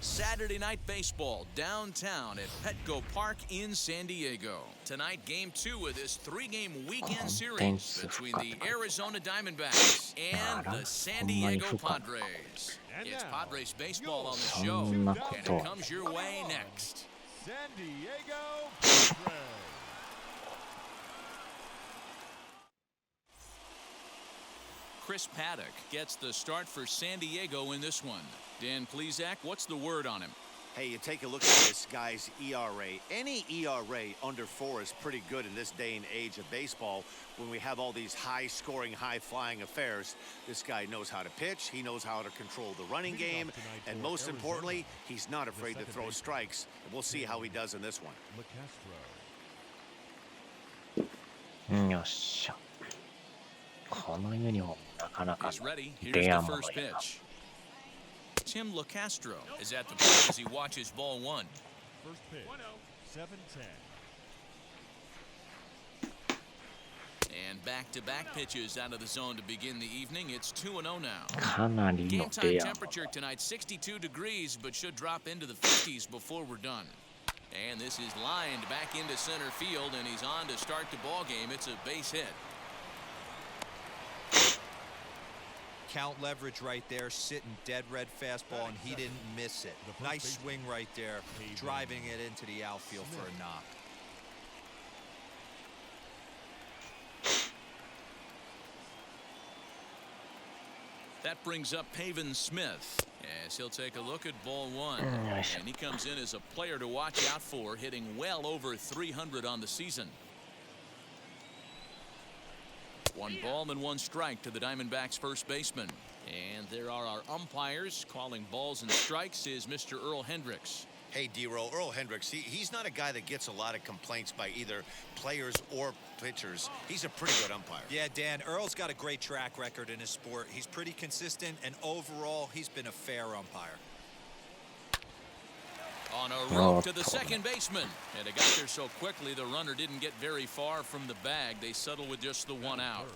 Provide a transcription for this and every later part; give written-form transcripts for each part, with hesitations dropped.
Saturday Night Baseball downtown at Petco Park in San Diego. Tonight, Game 2 of this 3-game weekend series between the Arizona Diamondbacks and the San Diego Padres. It's Padres baseball on the show, and it comes your way next. San Diego Padres. Chris Paddock gets the start for San Diego in this one. Dan Plesac, what's the word on him? Hey, you take a look at this guy's ERA. Any ERA under 4 is pretty good in this day and age of baseball when we have all these high-scoring, high-flying affairs. This guy knows how to pitch. He knows how to control the running game. And most importantly, he's not afraid to throw strikes. And we'll see how he does in this one. よっしゃ。このユニフォームなかなかレアものやな。Tim LaCastro is at the plate as he watches ball 1. First pitch, 7-10. And back-to-back pitches out of the zone to begin the evening. It's 2-0 now. かなりの Game time レアもの。 temperature tonight 62 degrees, but should drop into the 50s before we're done. And this is lined back into center field, and he's on to start the ball game. It's a base hit. Count leverage right there, sitting dead red fastball, and he didn't miss it. Nice swing right there, driving it into the outfield for a knock. That brings up Pavin Smith as he'll take a look at ball 1. And he comes in as a player to watch out for, hitting well over 300 on the season. 1 ball and 1 strike to the Diamondbacks first baseman. And there are our umpires. Calling balls and strikes is Mr. Earl Hendricks. Hey, D-Roll, Earl Hendricks, he's not a guy that gets a lot of complaints by either players or pitchers. He's a pretty good umpire. Yeah, Dan, Earl's got a great track record in his sport. He's pretty consistent, and overall, he's been a fair umpire. On a rope to the second baseman. And it got there so quickly the runner didn't get very far from the bag. They settle with just the 1 out.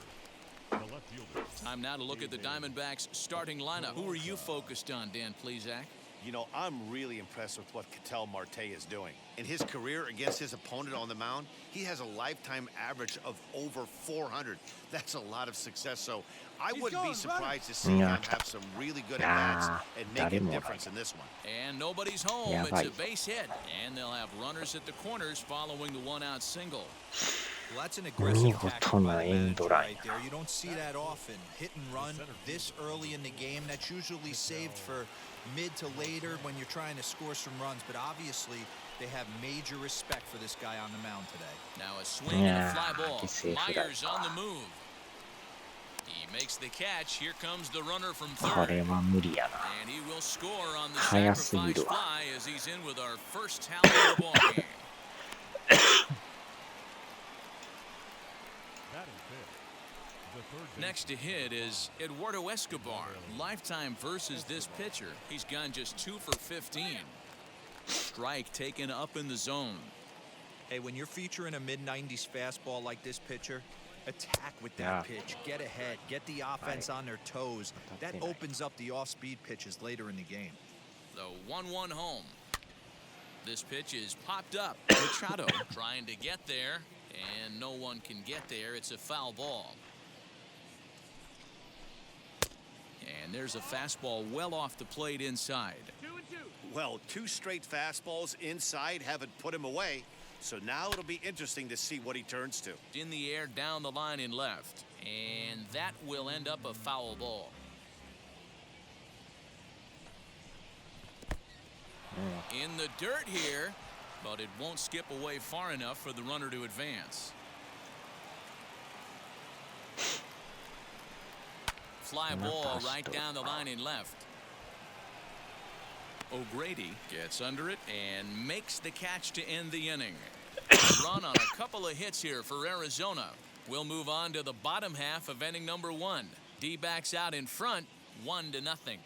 Time now to look at the Diamondbacks starting lineup. Who are you focused on, Dan Plesac? You know, I'm really impressed with what Ketel Marte is doing. In his career against his opponent on the mound, he has a lifetime average of over 400. That's a lot of success. So I wouldn't be surprised to see him have some really good at-bats and make a difference in this one. And nobody's home. It's a base hit. And they'll have runners at the corners following the 1-out single. Well, that's an aggressive tactic by the manager right there. You don't see that often. Hit and run this early in the game. That's usually saved for mid to later when you're trying to score some runs. But obviously, they have major respect for this guy on the mound today. Now a swing and a fly ball. Myers on the move. He makes the catch. Here comes the runner from third. And he will score on the sacrifice fly as he's in with our first tally of the ball game. Next to hit is Eduardo Escobar. Lifetime versus this pitcher. He's gone just 2 for 15. Strike taken up in the zone. Hey, when you're featuring a mid-90s fastball like this pitcher, attack with that pitch. Get ahead. Get the offense on their toes. That opens up the off-speed pitches later in the game. The 1-1 home. This pitch is popped up. Machado trying to get there, and no one can get there. It's a foul ball. And there's a fastball well off the plate inside. 2-2. Well, 2 straight fastballs inside haven't put him away. So now it'll be interesting to see what he turns to. In the air down the line in left. And that will end up a foul ball. In the dirt here, but it won't skip away far enough for the runner to advance. Fly ball right down the line in left. O'Grady gets under it and makes the catch to end the inning. Run on a couple of hits here for Arizona. We'll move on to the bottom half of inning number 1. D-backs out in front, 1-0.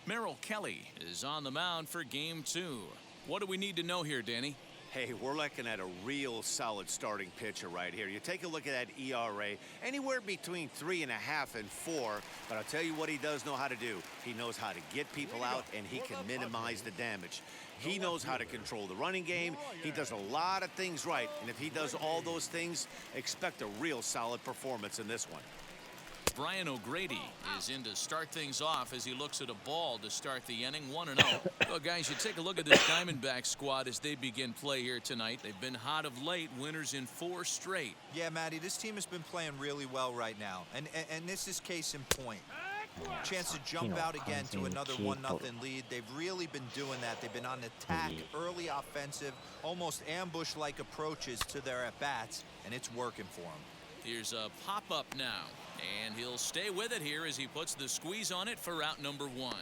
Merrill Kelly is on the mound for game 2. What do we need to know here, Danny? Hey, we're looking at a real solid starting pitcher right here. You take a look at that ERA, anywhere between 3.5 and 4. But I'll tell you what he does know how to do. He knows how to get people out, and he can minimize the damage. He knows how to control the running game. He does a lot of things right. And if he does all those things, expect a real solid performance in this one. Brian O'Grady is in to start things off as he looks at a ball to start the inning, 1-0. Well, guys, you take a look at this Diamondback squad as they begin play here tonight. They've been hot of late, winners in 4 straight. Yeah, Matty, this team has been playing really well right now. And this is case in point. Chance to jump out again to another 1-0 lead. They've really been doing that. They've been on attack, early offensive, almost ambush-like approaches to their at-bats, and it's working for them. Here's a pop-up now, and he'll stay with it here as he puts the squeeze on it for out number 1.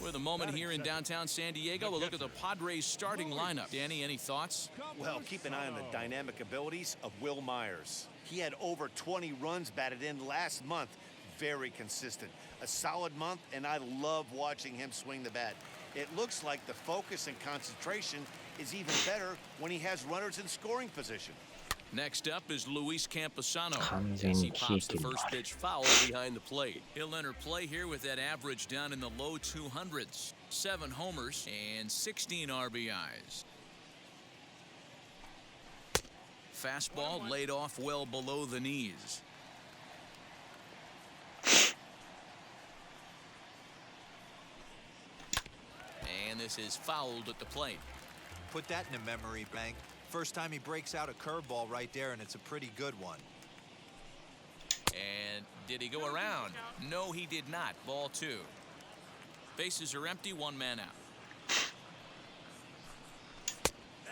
With a moment here in downtown San Diego, we'll look at the Padres starting lineup. Danny, any thoughts? Well, keep an eye on the dynamic abilities of Will Myers. He had over 20 runs batted in last month. Very consistent. A solid month, and I love watching him swing the bat. It looks like the focus and concentration is even better when he has runners in scoring position. Next up is Luis Camposano as he pops the first pitch foul behind the plate. He'll enter play here with that average down in the low 200s. 7 homers and 16 RBIs. Fastball laid off well below the knees. And this is fouled at the plate. Put that in a memory bank. First time he breaks out a curveball right there, and it's a pretty good one. And did he go around? No, he did not. Ball 2. Bases are empty, 1 man out.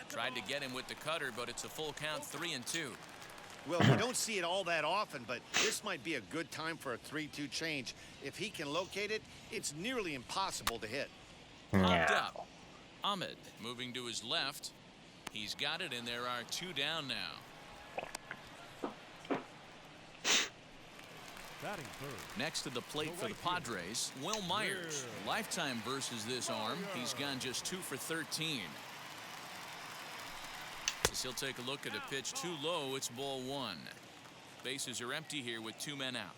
Tried to get him with the cutter, but it's a full count, 3-2. Well, you don't see it all that often, but this might be a good time for a 3-2 change. If he can locate it, it's nearly impossible to hit. Popped up. Ahmed moving to his left. He's got it, and there are 2 down now. Batting third. Next to the plate for the Padres, Will Myers. Lifetime versus this arm. He's gone just 2 for 13. As he'll take a look at a pitch too low, it's ball 1. Bases are empty here with 2 men out.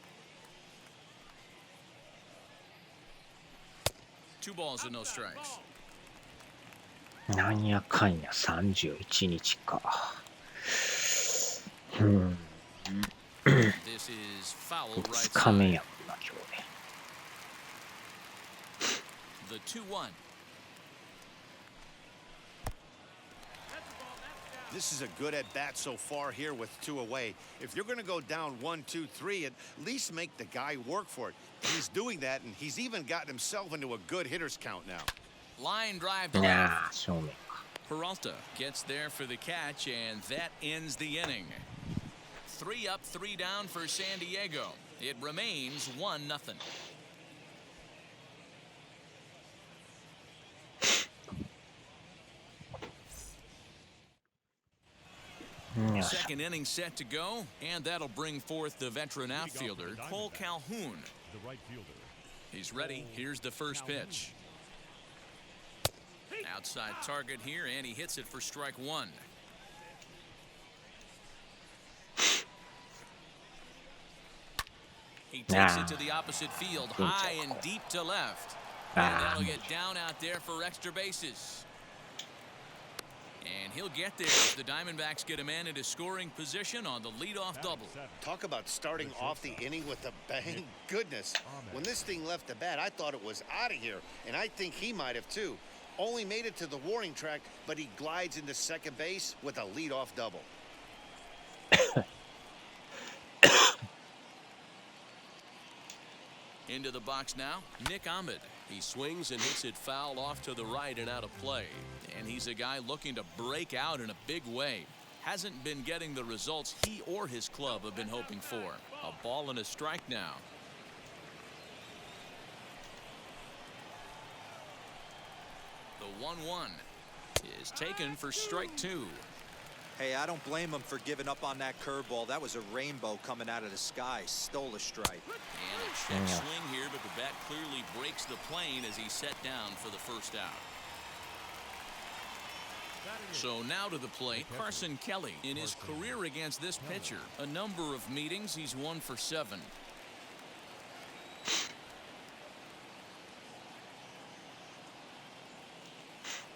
2 balls and no strikes. なんやかんや31日か。This is foul right 2日目 side. やもんな、今日ね。The 2-1. This is a good at-bat so far here with 2 away. If you're going to go down 1-2-3, at least make the guy work for it. He's doing that, and he's even gotten himself into a good hitter's count now. Line drive to いや left. ー、正面か。Peralta gets there for the catch, and that ends the inning. 3 up, 3 down for San Diego. It remains 1-0. Second inning set to go, and that'll bring forth the veteran outfielder, Cole Calhoun. The right fielder. He's ready. Here's the first pitch. Outside target here, and he hits it for strike 1. He takes it to the opposite field, high and deep to left. And that'll get down out there for extra bases. And he'll get there as the Diamondbacks get a man into scoring position on the leadoff double. Talk about starting off the inning with a bang. Goodness, when this thing left the bat, I thought it was out of here, and I think he might have too. Only made it to the warning track, but he glides into second base with a leadoff double. Into the box now, Nick Ahmed. He swings and hits it foul off to the right and out of play. And he's a guy looking to break out in a big way. Hasn't been getting the results he or his club have been hoping for. A ball and a strike now. The 1-1 is taken for strike 2. Hey, I don't blame him for giving up on that curveball. That was a rainbow coming out of the sky. Stole a strike. And a check swing here, but the bat clearly breaks the plane as he's set down for the first out. So now to the plate, Carson Kelly. In his career against this pitcher, a number of meetings, he's 1 for 7.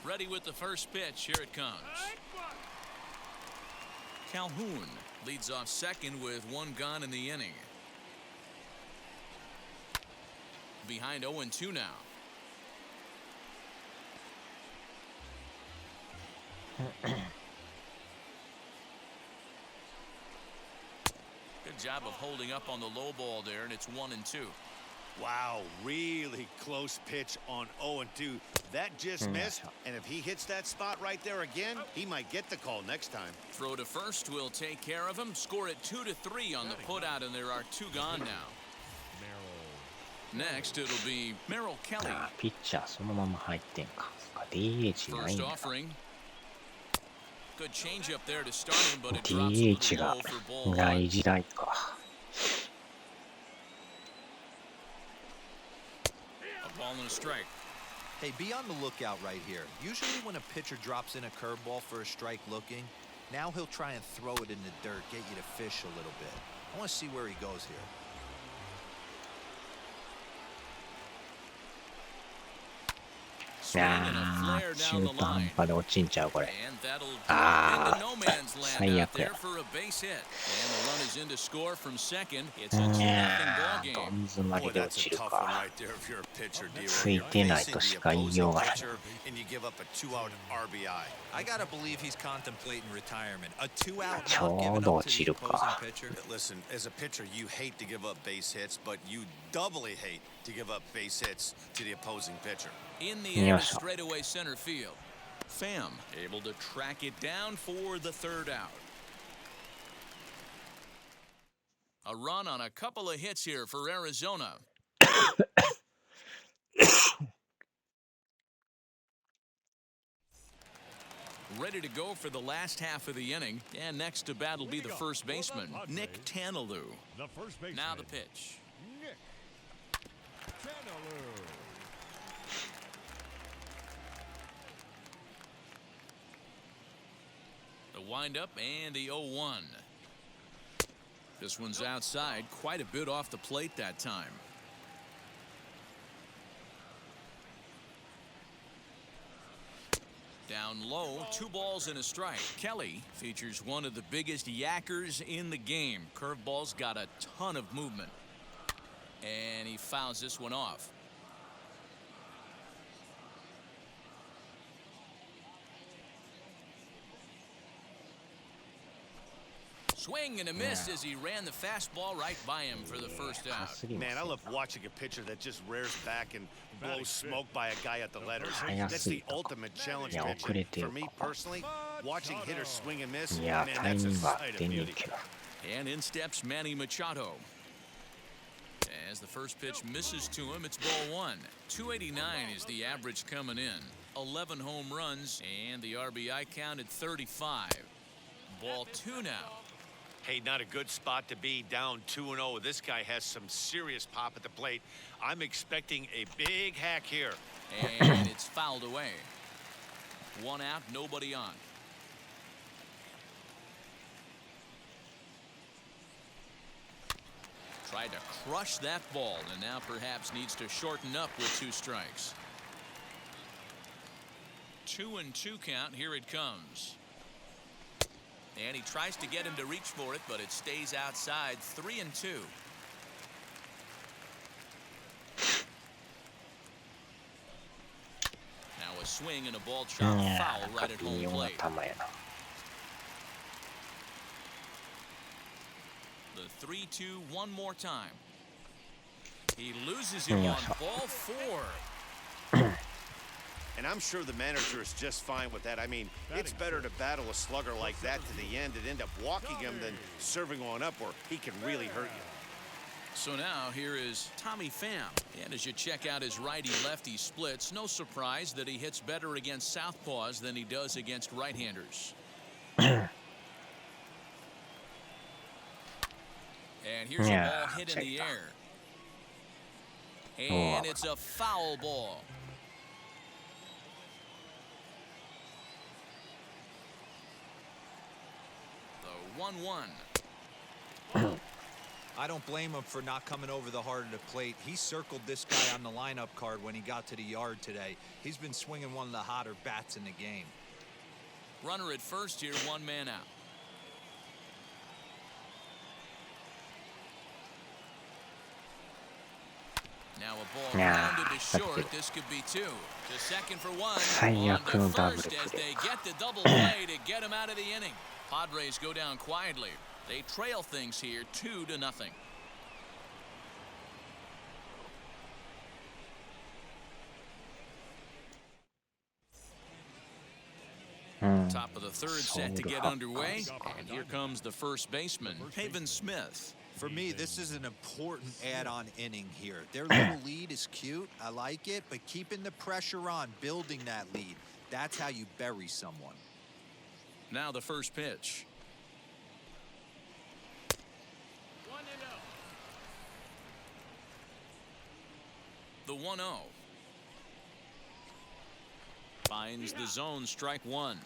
Ready with the first pitch. Here it comes. Calhoun leads off second with 1 gone in the inning. Behind 0-2 now. Good job of holding up on the low ball there, and it's 1-2. Wow, really close pitch on 0-2. That just missed, and if he hits that spot right there again, he might get the call next time. Throw to first will take care of him. Score it 2-3 on the putout, and there are 2 gone now. Next, it'll be Merrill Kelly. ピッチャーそのまま入ってんか。DH ないん First だ。 offering. Good change up there to start him, but it drops a DH little が low for ball な 1. い時代か。A ball and a strike. Hey, be on the lookout right here. Usually when a pitcher drops in a curveball for a strike looking, now he'll try and throw it in the dirt, get you to fish a little bit. I want to see where he goes here. Swing and a flare 中 down 途 the 半 line. 端で落ちんちゃうこれ。 And that'll Ah, into no man's land最 out 悪や。 there for a base hit. And the run is in to score from second. It's a 2-0 ball ど game. ん詰ま Boy, りで落 that's ち a る tough one か。 right there if you're a pitcher, D. ついてないとしか言いようがない。 And you give up a 2-out RBI. I gotta believe he's contemplating retirement. A 2-out ちょ not う giving ど up 落 to ち the る opposing か。 pitcher. Listen, as a pitcher, you hate to give up base hits, but you doubly hate to give up base hits to the opposing pitcher. In the air to よいしょ。 straightaway center field. Pham able to track it down for the 3rd out. A run on a couple of hits here for Arizona. Ready to go for the last half of the inning. And next to bat will be the first baseman, Nick Tanalou. The first baseman. Now the pitch. Nick Tanalou. The windup and the 0-1. This one's outside, quite a bit off the plate that time. Down low, 2 balls and a strike. Kelly features one of the biggest yackers in the game. Curveball's got a ton of movement. And he fouls this one off. Swing and a miss as he ran the fastball right by him for the first か out. すりも Man, I せん love watching a pitcher that just rears back and blows smoke by a guy at the letters. 早 That's すぎ the たか。 ultimate challenge いや、遅れ pitching. てる For me か。 personally, watching hitters swing and miss, いや、 man, タイ that's ミ a ング合っ sight て of んねん beauty. けど。And in steps Manny Machado. As the first pitch misses to him, it's ball 1. 289 is the average coming in. 11 home runs, and the RBI count at 35. Ball 2 now. Hey, not a good spot to be, down 2-0. This guy has some serious pop at the plate. I'm expecting a big hack here. And it's fouled away. 1 out, nobody on. Tried to crush that ball, and now perhaps needs to shorten up with 2 strikes. 2-2 count. Here it comes. And he tries to get him to reach for it, but it stays outside. 3-2. Now a swing and a ball chop いや foul ー、なんか right at 微 home 妙な plate. 球やな。 The 3-2 one more time. He loses it on ball 4. And I'm sure the manager is just fine with that. I mean, it's better to battle a slugger like that to the end and end up walking him than serving one up where he can really hurt you. So now here is Tommy Pham. And as you check out his righty-lefty splits, no surprise that he hits better against southpaws than he does against right-handers. And here's a ball hit in the air. And it's a foul ball. 1-1. I don't blame him for not coming over the heart of the plate. He circled this guy on the lineup card when he got to the yard today. He's been swinging one of the hotter bats in the game. Runner at first here, 1 man out. Now a ball grounded to short. This could be 2. To second for 1. On to first as they get the double play to get him out of the inning. Padres go down quietly. They trail things here 2-0. Top of the third set to get underway. And here comes the first baseman, Pavin Smith. For me, this is an important add-on inning here. Their little lead is cute. I like it. But keeping the pressure on, building that lead, that's how you bury someone. Now the first pitch. 1-0. The 1-0. Finds the zone, strike 1.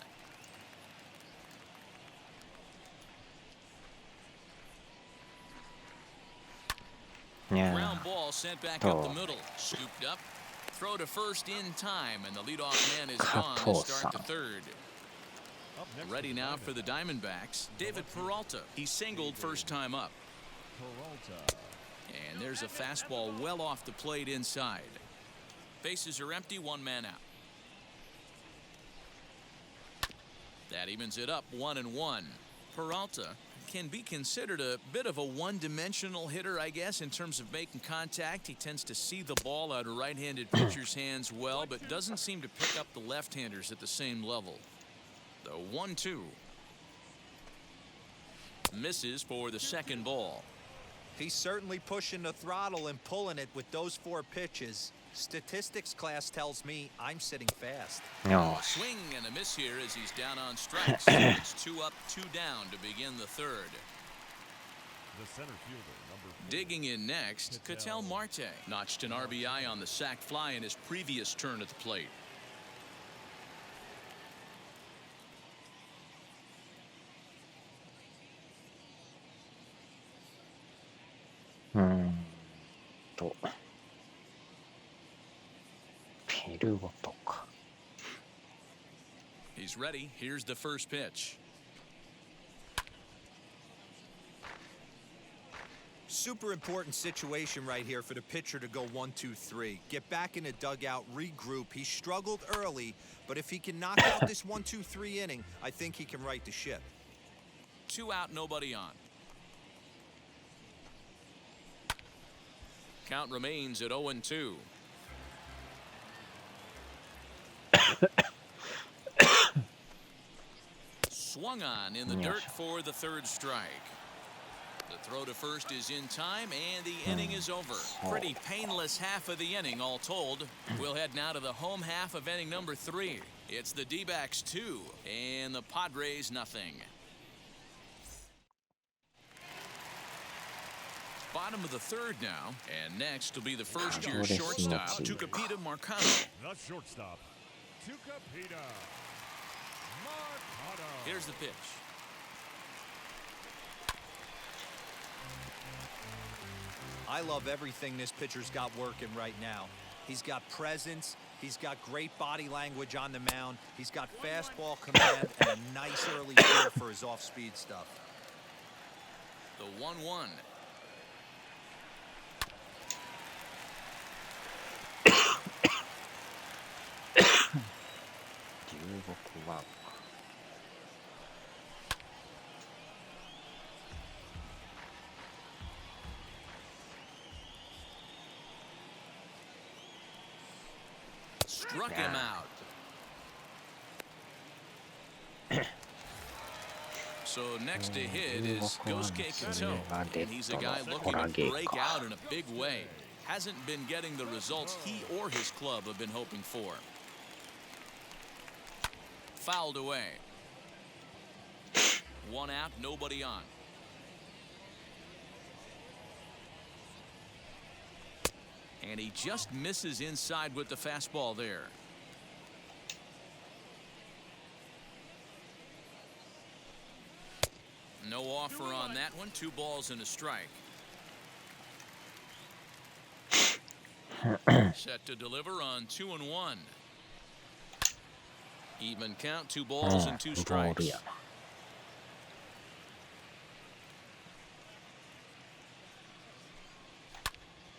Ground ball sent back up the middle. Scooped up. Throw to first in time, and the leadoff man is gone to start the third. Ready now for the Diamondbacks, David Peralta. He singled first time up. And there's a fastball well off the plate inside. Bases are empty, 1 man out. That evens it up 1-1. Peralta can be considered a bit of a one-dimensional hitter, I guess, in terms of making contact. He tends to see the ball out of right-handed pitcher's hands well, but doesn't seem to pick up the left-handers at the same level. The 1-2. Misses for the second ball. He's certainly pushing the throttle and pulling it with those 4 pitches. Statistics class tells me I'm sitting fast. A swing and a miss here as he's down on strikes. It's 2 up, 2 down to begin the third. The center fielder, number 4. Digging in next, Ketel Marte notched an RBI on the sac fly in his previous turn at the plate. He's ready. Here's the first pitch. Super important situation right here for the pitcher to go 1-2-3. Get back in the dugout, regroup. He struggled early, but if he can knock out this 1-2-3 inning, I think he can right the ship. 2 out, nobody on. Count remains at 0-2. Swung on in the dirt for the third strike. The throw to first is in time, and the inning is over. Pretty painless half of the inning, all told. We'll head now to the home half of inning number 3. It's the D-backs 2 and the Padres nothing. Bottom of the third now, and next will be the first-year shortstop, Tucupita Marcano. The shortstop, Tucupita Marcano. Here's the pitch. I love everything this pitcher's got working right now. He's got presence. He's got great body language on the mound. He's got fastball command and a nice early feel for his off-speed stuff. The 1-1. Struck him out. So next to hit is Gosuke Katoh, and he's a guy looking to break out in a big way. Hasn't been getting the results he or his club have been hoping for. Fouled away. 1 out, nobody on. And he just misses inside with the fastball there. No offer on that one. 2 balls and a strike. Set to deliver on 2-1. Even count. 2 balls and 2 strikes.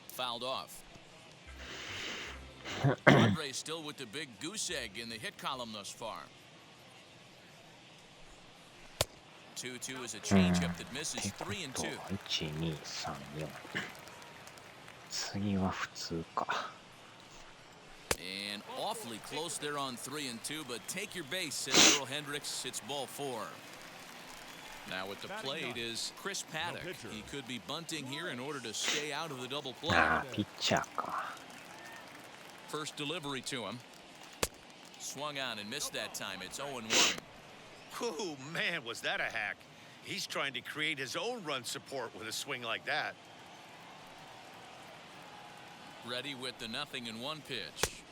Fouled off. Padres still with the big goose egg in the hit column thus far. 2-2 is a changeup that misses 3-2. 1,2,3,4次は普通か。 And awfully close there on 3-2, but take your base, says Earl Hendricks. It's ball 4. Now at the plate is Chris Paddock. He could be bunting here in order to stay out of the double play. ピッチャーか。 First delivery to him. Swung on and missed that time. It's 0-1. Whew, man, was that a hack. He's trying to create his own run support with a swing like that. Ready with the 0-1 pitch.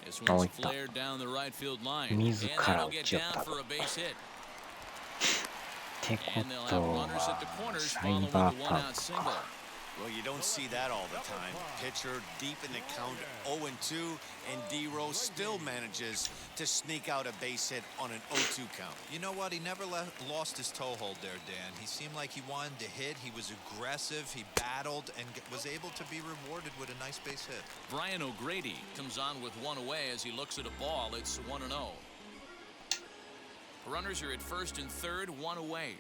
This one's flared down the right field line, and that'll get down for a base hit. ってこ And they'll と have runners は at the corners サ following イ the バーパン one-out ク single. か。 Well, you don't see that all the time. Pitcher deep in the count, 0-2, and D-Rose still manages to sneak out a base hit on an 0-2 count. You know what? He never lost his toehold there, Dan. He seemed like he wanted to hit. He was aggressive. He battled and was able to be rewarded with a nice base hit. Brian O'Grady comes on with 1 away as he looks at a ball. It's 1-0. Runners are at first and third, 1 away.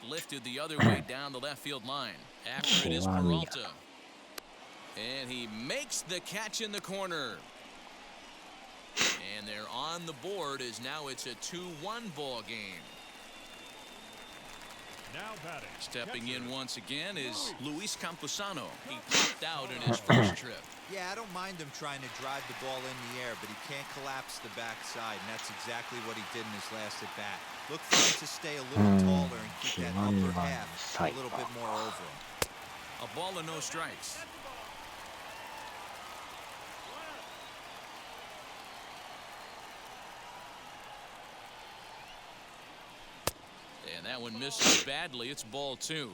Lifted the other way down the left field line. After it is Peralta. And he makes the catch in the corner. And they're on the board as now it's a 2-1 ball game. Now batting. Stepping in once again is Luis Camposano. He popped out in his first trip. Yeah, I don't mind him trying to drive the ball in the air, but he can't collapse the backside, and that's exactly what he did in his last at bat. Look for him to stay a little taller and keep that upper half a little bit more over him. A ball and no strikes. And that one misses badly. It's ball 2.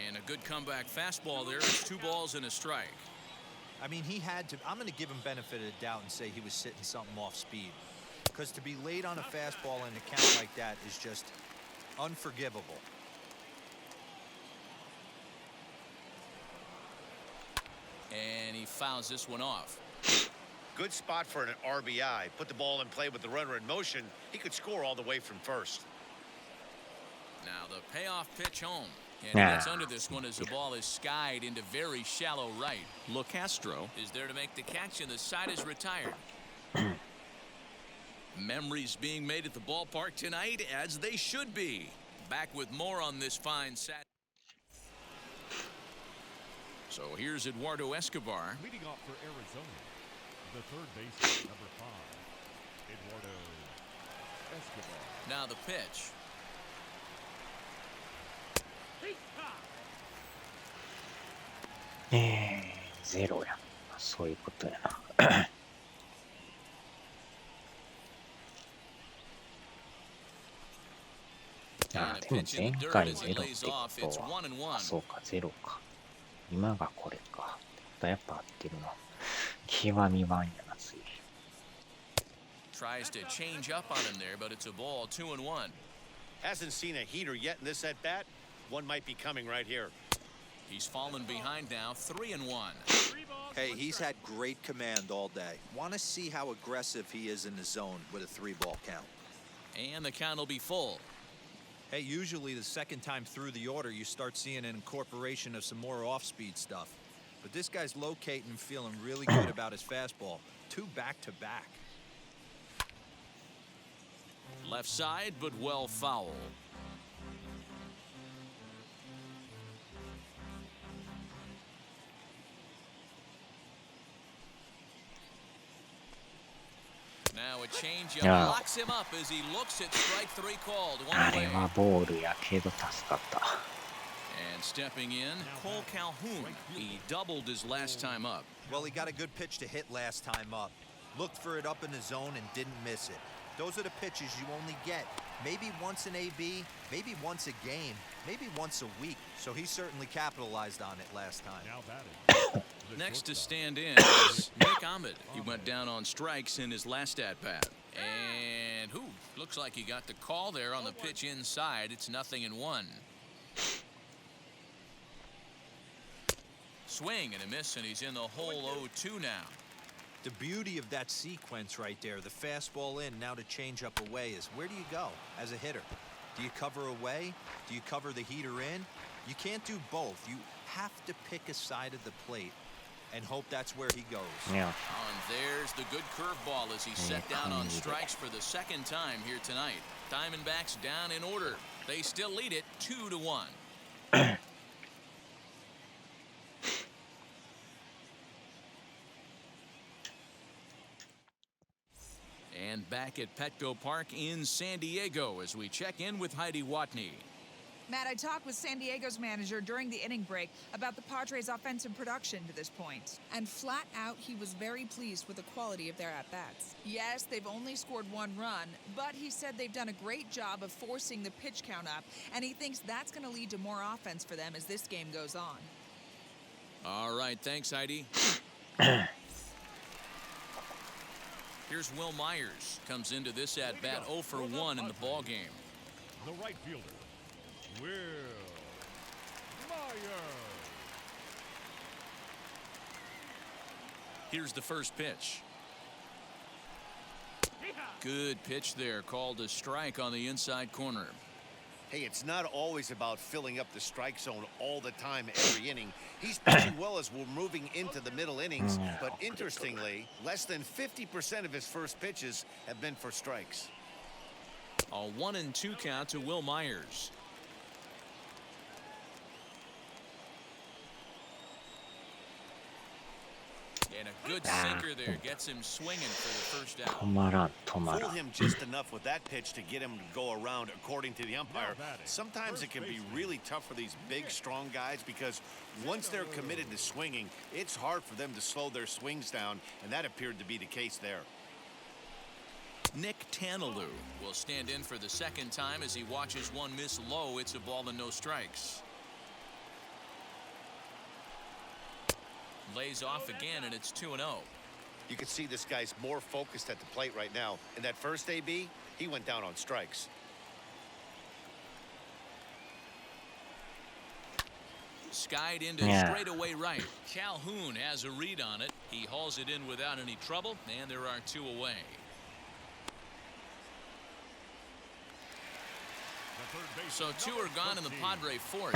And a good comeback fastball there. It's 2 balls and a strike. I mean, he had to. I'm going to give him benefit of the doubt and say he was sitting something off speed. Because to be late on a fastball in a count like that is just unforgivable. And he fouls this one off. Good spot for an RBI. Put the ball in play with the runner in motion. He could score all the way from first. Now the payoff pitch home. And he gets under this one as the ball is skied into very shallow right. LoCastro is there to make the catch, and the side is retired. Memories being made at the ballpark tonight, as they should be. Back with more on this fine Saturday. So here's Eduardo Escobar. Leading off for Arizona, the third baseman, number 5, Eduardo Escobar. Now the pitch. ゼロや。そういうことやな。あ、でも前回ゼロってことは、そうか、ゼロか。今がこれか。やっぱ合ってるな。極み版やな、次。Tries to change up on him there, but it's a ball 2-1. Hasn't seen a heater yet in this at bat. One might be coming right here. He's fallen behind now, 3-1. Hey, he's had great command all day. Want to see how aggressive he is in the zone with a 3-ball count. And the count will be full. Hey, usually the second time through the order, you start seeing an incorporation of some more off-speed stuff. But this guy's locating and feeling really good about his fastball. 2 back-to-back. Left side, but well foul. a changeup Yeah. locks him up as he looks at strike three called. あ One れ away. はボールやけど助かった。 And stepping in, Cole Calhoun. He doubled his last time up. Well, he got a good pitch to hit last time up. Looked for it up in the zone and didn't miss it. Those are the pitches you only get. Maybe once an AB, maybe once a game, maybe once a week. So he certainly capitalized on it last time. Now batting. The Next to shortstop. stand in is Nick Ahmed. He went down on strikes in his last at-bat. And looks like he got the call there on the pitch inside. It's 0-1. Swing and a miss, and he's in the hole 0-2 now. The beauty of that sequence right there, the fastball in, now the changeup away, is where do you go as a hitter? Do you cover away? Do you cover the heater in? You can't do both. You have to pick a side of the plate and hope that's where he goes. Yeah. And there's the good curveball as he's set down on strikes for the second time here tonight. Diamondbacks down in order. They still lead it 2-1. And back at Petco Park in San Diego as we check in with Heidi Watney. Matt, I talked with San Diego's manager during the inning break about the Padres' offensive production to this point. And flat out, he was very pleased with the quality of their at-bats. Yes, they've only scored one run, but he said they've done a great job of forcing the pitch count up, and he thinks that's going to lead to more offense for them as this game goes on. All right, thanks, Heidi. Here's Will Myers. Comes into this at-bat 0 for 1 in the ballgame. The right fielder, Will Myers. Here's the first pitch. Good pitch there, called a strike on the inside corner. Hey, it's not always about filling up the strike zone all the time, every inning. He's pitching well as we're moving into the middle innings, but interestingly, less than 50% of his first pitches have been for strikes. A 1-2 count to Will Myers. And a good sinker there gets him swinging for the first out. 止まらん止まら Fool ん。 him just enough with that pitch to get him to go around, according to the umpire. Sometimes it can be really tough for these big, strong guys because once they're committed to swinging, it's hard for them to slow their swings down, and that appeared to be the case there. Nick Tanalou will stand in for the second time as he watches one miss low. It's a ball and no strikes. Lays off again, and it's 2-0. You can see this guy's more focused at the plate right now. In that first AB, he went down on strikes. Skied into straightaway right. Calhoun has a read on it. He hauls it in without any trouble, and there are 2 away. So 2 are gone in the Padre fourth.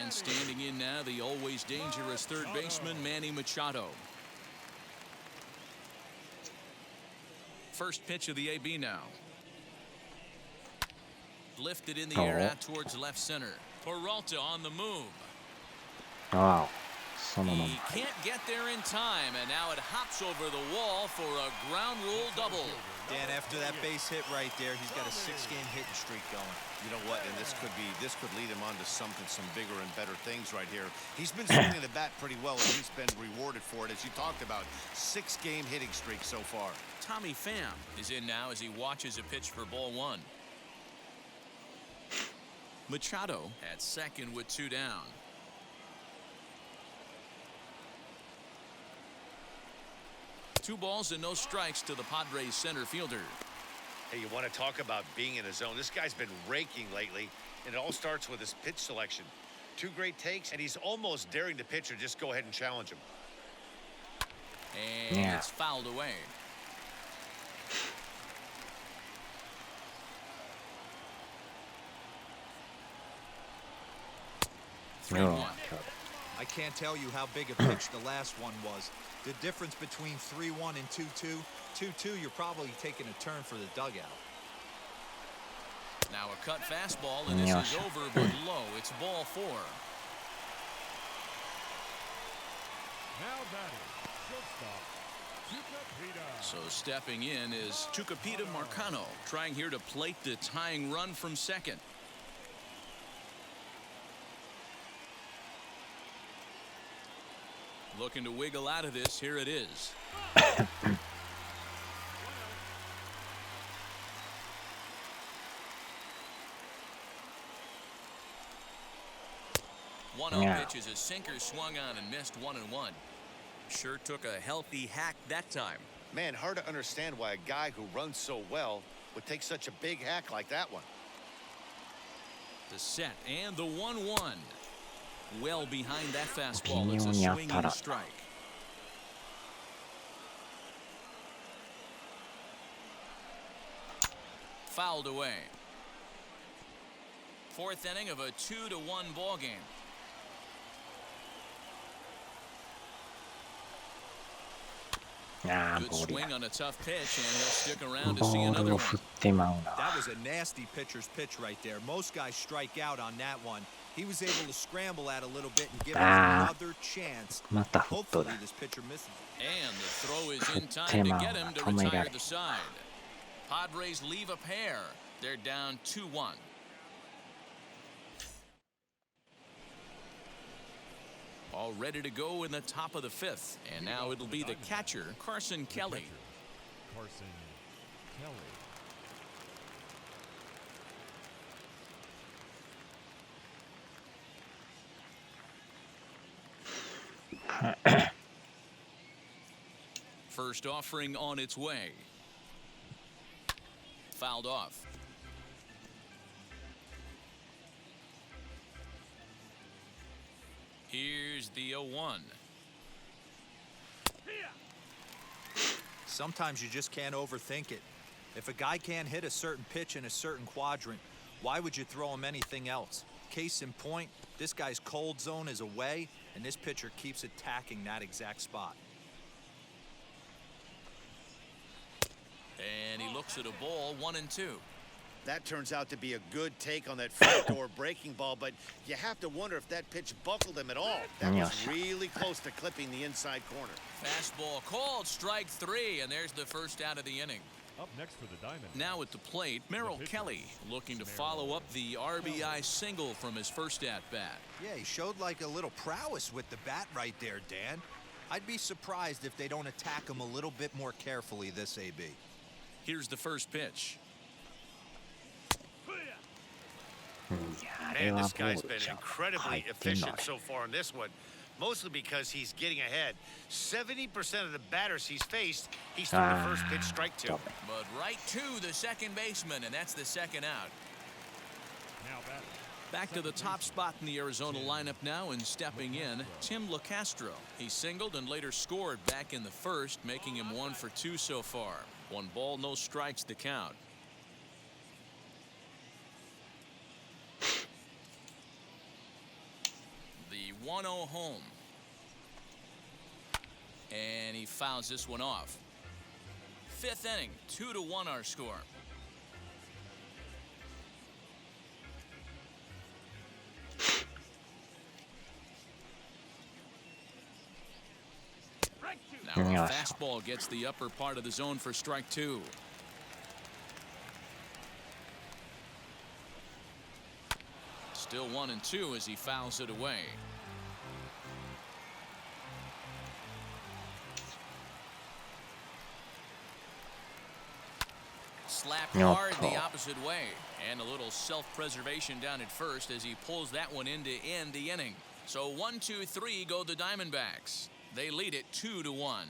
And standing in now, the always dangerous third baseman, Manny Machado. First pitch of the AB now. Lifted in the air out towards left center. Peralta on the move. ああ、そのまま。 He can't get there in time, and now it hops over the wall for a ground rule double. Dan, after that base hit right there, he's got a 6-game hitting streak going. You know what? And this could lead him on to some bigger and better things right here. He's been swinging the bat pretty well, and he's been rewarded for it, as you talked about. 6-game hitting streak so far. Tommy Pham is in now as he watches a pitch for ball 1. Machado at second with 2 down. Two balls and no strikes to the Padres center fielder. Hey, you want to talk about being in a zone? This guy's been raking lately, and it all starts with his pitch selection. 2 great takes, and he's almost daring the pitcher just go ahead and challenge him. And it's fouled away. I can't tell you how big a pitch the last one was. The difference between 3-1 and 2-2. 2-2, you're probably taking a turn for the dugout. Now a cut fastball, and this is over but low. It's ball 4. Now batting, shortstop, So stepping in is Tucupita Marcano, trying here to plate the tying run from second. Looking to wiggle out of this. Here it is. 1-0 pitch is a sinker swung on and missed 1-1. Sure took a healthy hack that time. Man, hard to understand why a guy who runs so well would take such a big hack like that one. The set and the 1-1. Well behind that fastball. It's a swing and a strike. Fouled away. Fourth inning of a 2-1 ball game. Good swing on a tough pitch, and he'll stick around to see another one. That was a nasty pitcher's pitch right there. Most guys strike out on that one. He was able to scramble at a little bit and give us another chance. Hopefully this pitcher misses it. And the throw is in time to get him to retire the side. Padres leave a pair. They're down 2-1. All ready to go in the top of the fifth. And now it'll be the catcher, Carson Kelly. Carson Kelly. First offering on its way. Fouled off. Here's the 0-1. Sometimes you just can't overthink it. If a guy can't hit a certain pitch in a certain quadrant, why would you throw him anything else? Case in point, this guy's cold zone is away, and this pitcher keeps attacking that exact spot. And he looks at a ball, 1-2. That turns out to be a good take on that front door breaking ball, but you have to wonder if that pitch buckled him at all. That was really close to clipping the inside corner. Fastball called, strike 3, and there's the first out of the inning. Up next for the Diamond. Now at the plate, Merrill Kelly looking to follow up the RBI single from his first at-bat. Yeah, he showed like a little prowess with the bat right there, Dan. I'd be surprised if they don't attack him a little bit more carefully this AB. Here's the first pitch. Man, this guy's been incredibly efficient so far in this one, mostly because he's getting ahead. 70% of the batters he's faced, he's thrown the first pitch strike to. But right to the second baseman, and that's the second out. Back to the top spot in the Arizona lineup now, and stepping in, Tim LaCastro. He singled and later scored back in the first, making him 1 for 2 so far. 1 ball, no strikes to count. The 1-0 home. And he fouls this one off. Fifth inning, 2-1 our score. Now a fastball gets the upper part of the zone for strike 2. Still 1-2 as he fouls it away. Slapped hard the opposite way, and a little self-preservation down at first as he pulls that one in to end the inning. So 1-2-3 go the Diamondbacks. They lead it 2-1.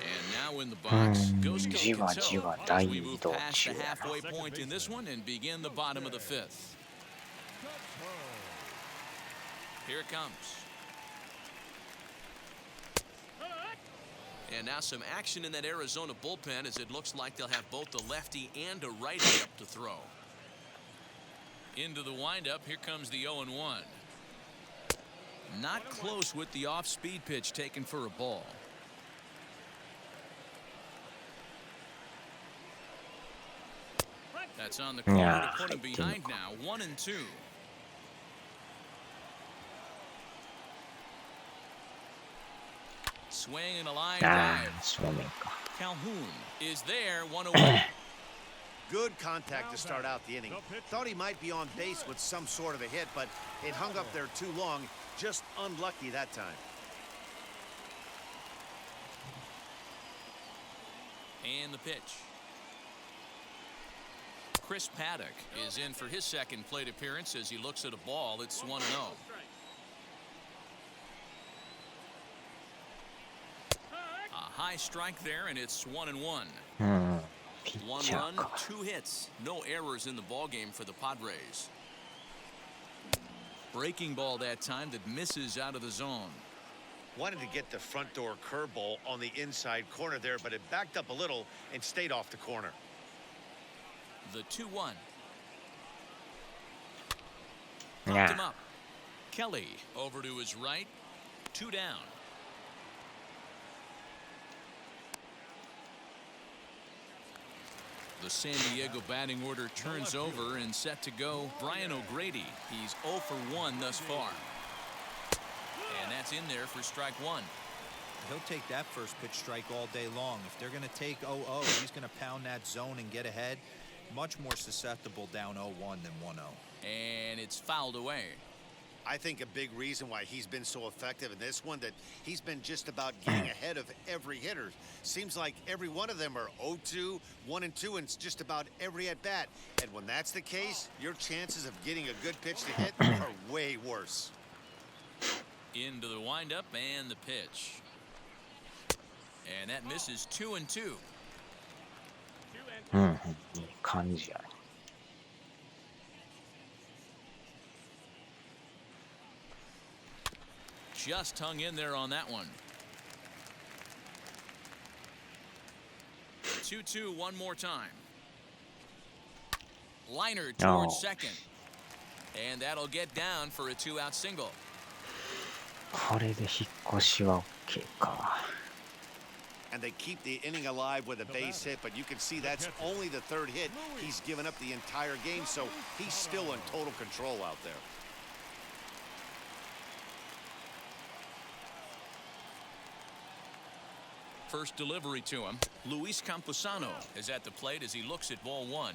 And now in the box goes Ketel as we move past the halfway point in this one and begin the bottom of the fifth. Here it comes. And now some action in that Arizona bullpen as it looks like they'll have both a lefty and a righty up to throw. Into the windup, here comes the 0-1. Not close with the off-speed pitch taken for a ball. That's on the corner to put him behind now, 1-2. Swing and a line あ drive. あ、正面か。 Calhoun is there, 1 away. Good contact to start out the inning. Thought he might be on base with some sort of a hit, but it hung up there too long. Just unlucky that time. And the pitch. Chris Paddock is in for his second plate appearance as he looks at a ball. It's 1-0. A high strike there, and it's 1-1. うん。ピッ One チャ run, ーか。 2 hits, no errors in the ball game for the Padres. Breaking ball that time that misses out of the zone. Wanted to get the front door curveball on the inside corner there, but it backed up a little and stayed off the corner. The 2-1. い Popped や him up. Kelly over to his right. 2 down. The San Diego batting order turns over and set to go. Brian O'Grady. He's 0 for 1 thus far. And that's in there for strike 1. He'll take that first pitch strike all day long. If they're going to take 0-0, he's going to pound that zone and get ahead. Much more susceptible down 0-1 than 1-0. And it's fouled away. I think a big reason why he's been so effective in this one, that he's been just about getting ahead of every hitter. Seems like every one of them are 0-2, 1-2, and just about every at-bat. And when that's the case, your chances of getting a good pitch to hit are way worse. Into the windup and the pitch. And that misses 2-2. うん、いい感じやね。Just hung in there on that one. 2-2 one more time. Liner towards second. And that'll get down for a 2-out single. これで引っ越しは OK か。And they keep the inning alive with a base hit, but you can see that's only the third hit he's given up the entire game, so he's still in total control out there. First delivery to him. Luis Campusano is at the plate as he looks at ball 1.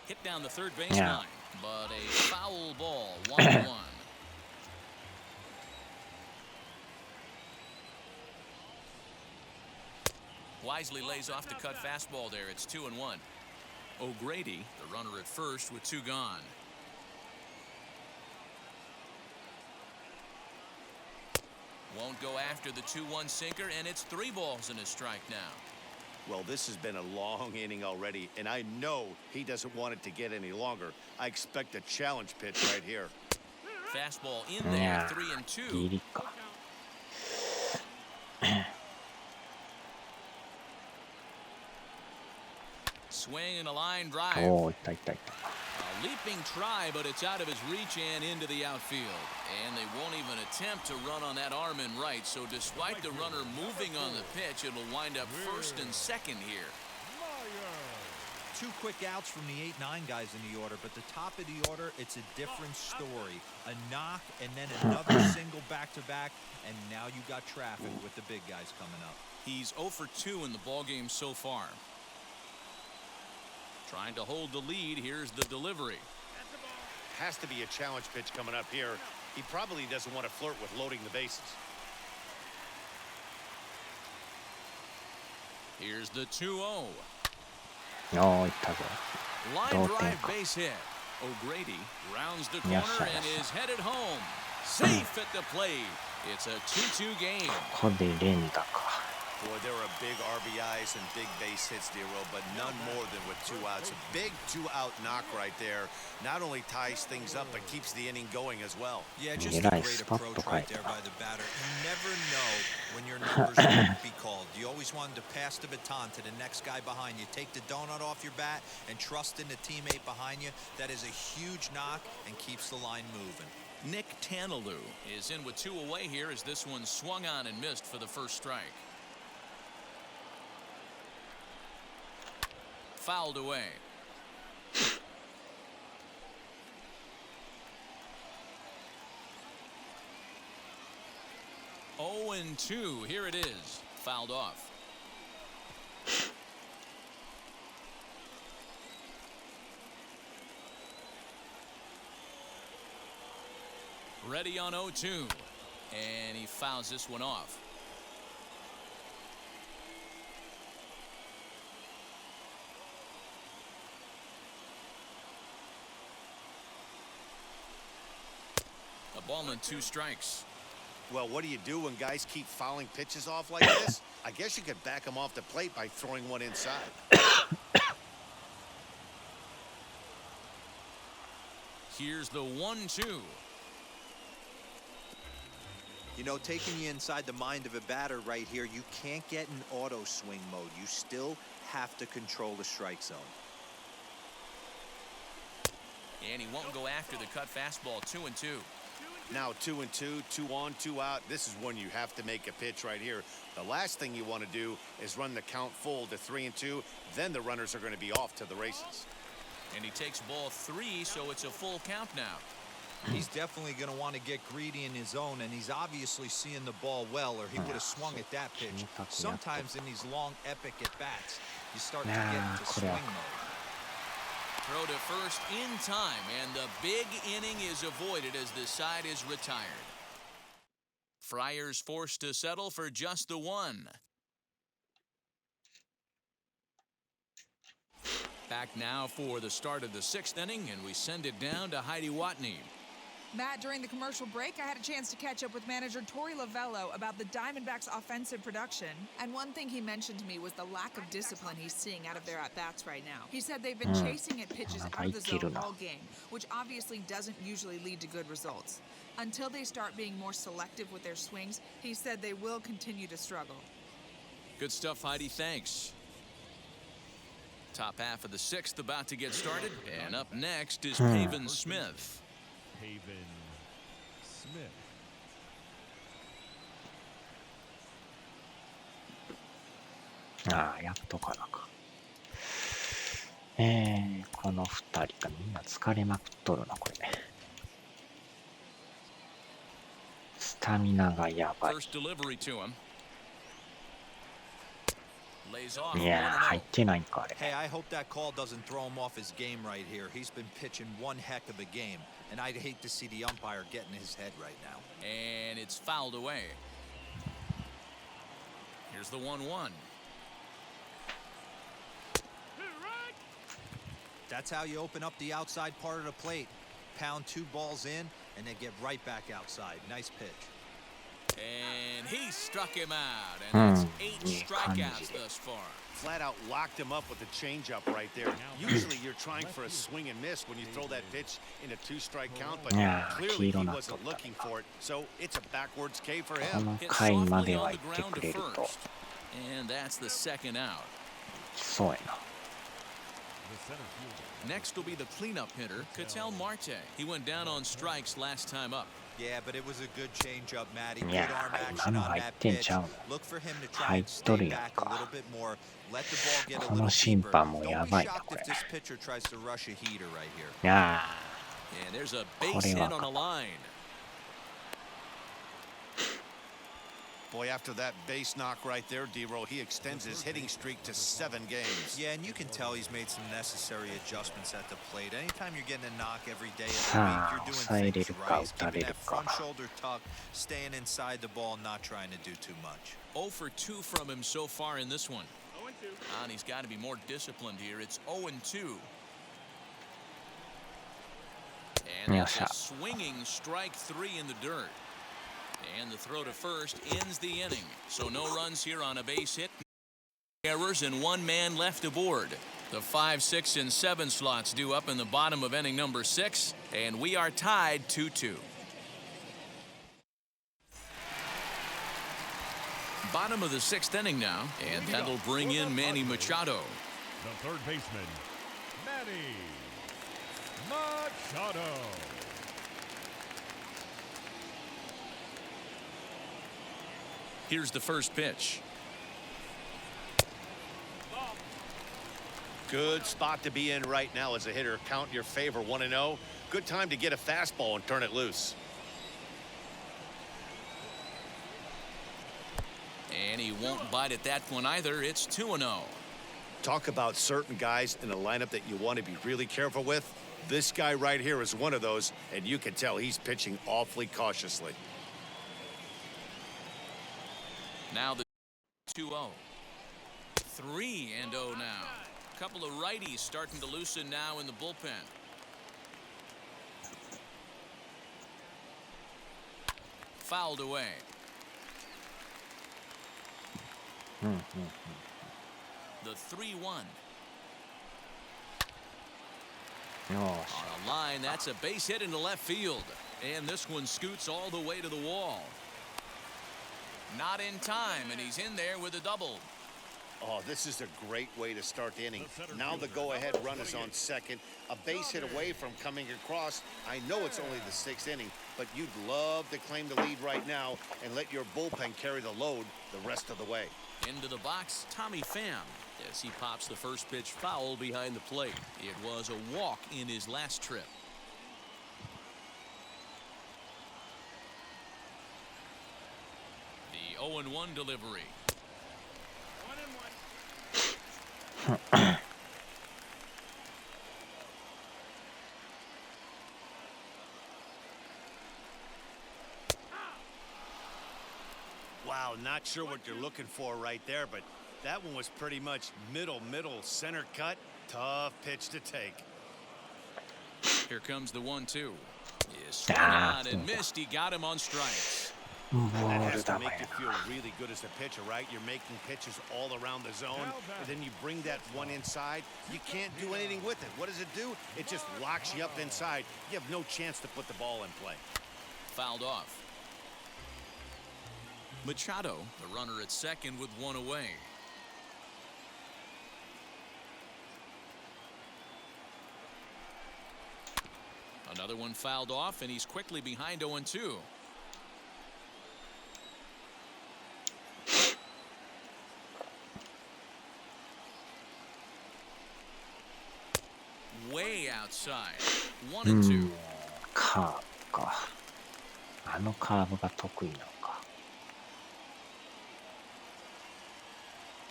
Hit down the third base line, but a foul ball, 1-1. Wisely lays off the cut fastball there. It's 2-1. O'Grady, the runner at first with 2 gone. Won't go after the 2-1 sinker, and it's 3 balls and a strike now. Well, this has been a long inning already, and I know he doesn't want it to get any longer. I expect a challenge pitch right here. Fastball in there, 3-2. ギリか。Swing and a line drive. おお、いったいったいった。A leaping try, but it's out of his reach and into the outfield. And they won't even attempt to run on that arm in right. So despite the runner moving on the pitch, it'll wind up first and second here. 2 quick outs from the 8-9 guys in the order, but the top of the order, it's a different story. A knock and then another single back-to-back, and now you got traffic with the big guys coming up. He's 0 for 2 in the ballgame so far. Trying to hold the lead. Here's the delivery. Has to be a challenge pitch coming up here. He probably doesn't want to flirt with loading the bases. Here's the 2-0. おお、いったぞ。 Line 同点 drive か。 base hit. O'Grady rounds the Yes, corner sir. and is headed home. Safe at the plate. It's a 2-2 game. ここで連打か。 Boy, there are big RBIs and big base hits, Dero, but none more than with 2 outs. A big 2-out knock right there. Not only ties things up, but keeps the inning going as well. Yeah, just a great approach right there by the batter. You never know when your number's going to be called. You always want to pass the baton to the next guy behind you. Take the donut off your bat and trust in the teammate behind you. That is a huge knock and keeps the line moving. Nick Tanalou is in with 2 away here as this one swung on and missed for the first strike. Fouled away. 0-2. Here it is. Fouled off. Ready on 0-2. And he fouls this one off. A ball and 2 strikes. Well, what do you do when guys keep fouling pitches off like this? I guess you could back them off the plate by throwing one inside. Here's the 1-2. You know, taking you inside the mind of a batter right here, you can't get in auto swing mode. You still have to control the strike zone. And he won't go after the cut fastball. 2-2. Now 2-2, 2 on, 2 out. This is when you have to make a pitch right here. The last thing you want to do is run the count full to 3-2. Then the runners are going to be off to the races. And he takes ball 3, so it's a full count now. He's definitely going to want to get greedy in his zone, and he's obviously seeing the ball well, or he would have swung at that pitch. Sometimes in these long, epic at-bats, you start to get into swing mode. Throw to first in time, and the big inning is avoided as the side is retired. Friars forced to settle for just the 1. Back now for the start of the 6th inning, and we send it down to Heidi Watney. Matt, during the commercial break, I had a chance to catch up with manager Torey Lovello about the Diamondbacks' offensive production. And one thing he mentioned to me was the lack of discipline he's seeing out of their at-bats right now. He said they've been chasing at pitches out of the zone all game, which obviously doesn't usually lead to good results. Until they start being more selective with their swings, he said they will continue to struggle. Good stuff, Heidi. Thanks. Top half of the 6th about to get started. And up next is Pavin Smith. Pavin Smith. ああ、やっとかなか。この2人かみんな疲れまくっとるな、これ。スタミナがやばい。いやー、入ってないんか、あれ。Hey, I hope that call doesn't throw him off his game right here. He's been pitching one heck of a game, and I'd hate to see the umpire get in his head right now. And it's fouled away. Here's the 1-1. That's how you open up the outside part of the plate. Pound 2 balls in, and then get right back outside. Nice pitch. And he struck him out, and that's 8 strikeouts thus far. Flat out locked him up with the changeup right there. Usually you're trying for a swing and miss when you throw that pitch in a 2-strike count, but clearly he wasn't looking for it, so it's a backwards K for him. Hit softly on the ground to first, and that's the 2nd out. そうやな。 Next will be the cleanup hitter, Ketel Marte. He went down on strikes last time up. Yeah, but it was a good changeup, Matty. Good いや arm ー、 action 今の on 入っ that てん pitch. ちゃうの。 Look for him to 入 try っ and と stay るやん back a か。 little bit more. Let the ball get a こ little の審 deeper. 判もや Don't ば be いな、 shocked これ。 if this pitcher tries to rush a heater right here. いや And there's a base hit on a line. Boy, after that base knock right there, D-Roll, he extends his hitting streak to 7 games. Yeah, and you can tell he's made some necessary adjustments at the plate. Anytime you're getting a knock every day of the さ week, あ、 you're 抑え doing れ things るか right. 打た Keeping れる that か front。shoulder tuck, staying inside the ball, not trying to do too much. 0 for 2 from him so far in this one. And he's got to be more disciplined here. It's 0-2. And that's a swinging strike 3 in the dirt. And the throw to first ends the inning. So no runs here on a base hit. Errors and 1 man left aboard. The 5, 6, and 7 slots due up in the bottom of inning number 6. And we are tied 2-2. Bottom of the 6th inning now. And that'll bring in Manny Machado. The third baseman, Manny Machado. Here's the first pitch. Good spot to be in right now as a hitter. Count your favor, 1-0. Good time to get a fastball and turn it loose. he won't bite at that one either. It's 2-0. Talk about certain guys in a lineup that you want to be really careful with. This guy right here is one of those, and you can tell he's pitching awfully cautiously. Now the 2-0. 3-0 now. A couple of righties starting to loosen now in the bullpen. Fouled away. The 3-1. On a line, that's a base hit into left field. And this one scoots all the way to the wall. Not in time, and he's in there with a double. Oh, this is a great way to start the inning. Now the go-ahead run is on second. A base hit away from coming across. I know it's only the 6th inning, but you'd love to claim the lead right now and let your bullpen carry the load the rest of the way. Into the box, Tommy Pham, as he pops the first pitch foul behind the plate. It was a walk in his last trip. The 0-1 delivery. Wow, not sure what you're looking for right there, but that one was pretty much middle, center cut. Tough pitch to take. Here comes the 1-2. Is swung on and missed. He got him on strikes. That has to make you feel really good as a pitcher, right? You're making pitches all around the zone, and then you bring that one inside. You can't do anything with it. What does it do? It just locks you up inside. You have no chance to put the ball in play. Fouled off. Machado, the runner at second with one away. Another one fouled off, and he's quickly behind 0-2. Way outside. 1-2. カーブか。あのカーブが得意なのか。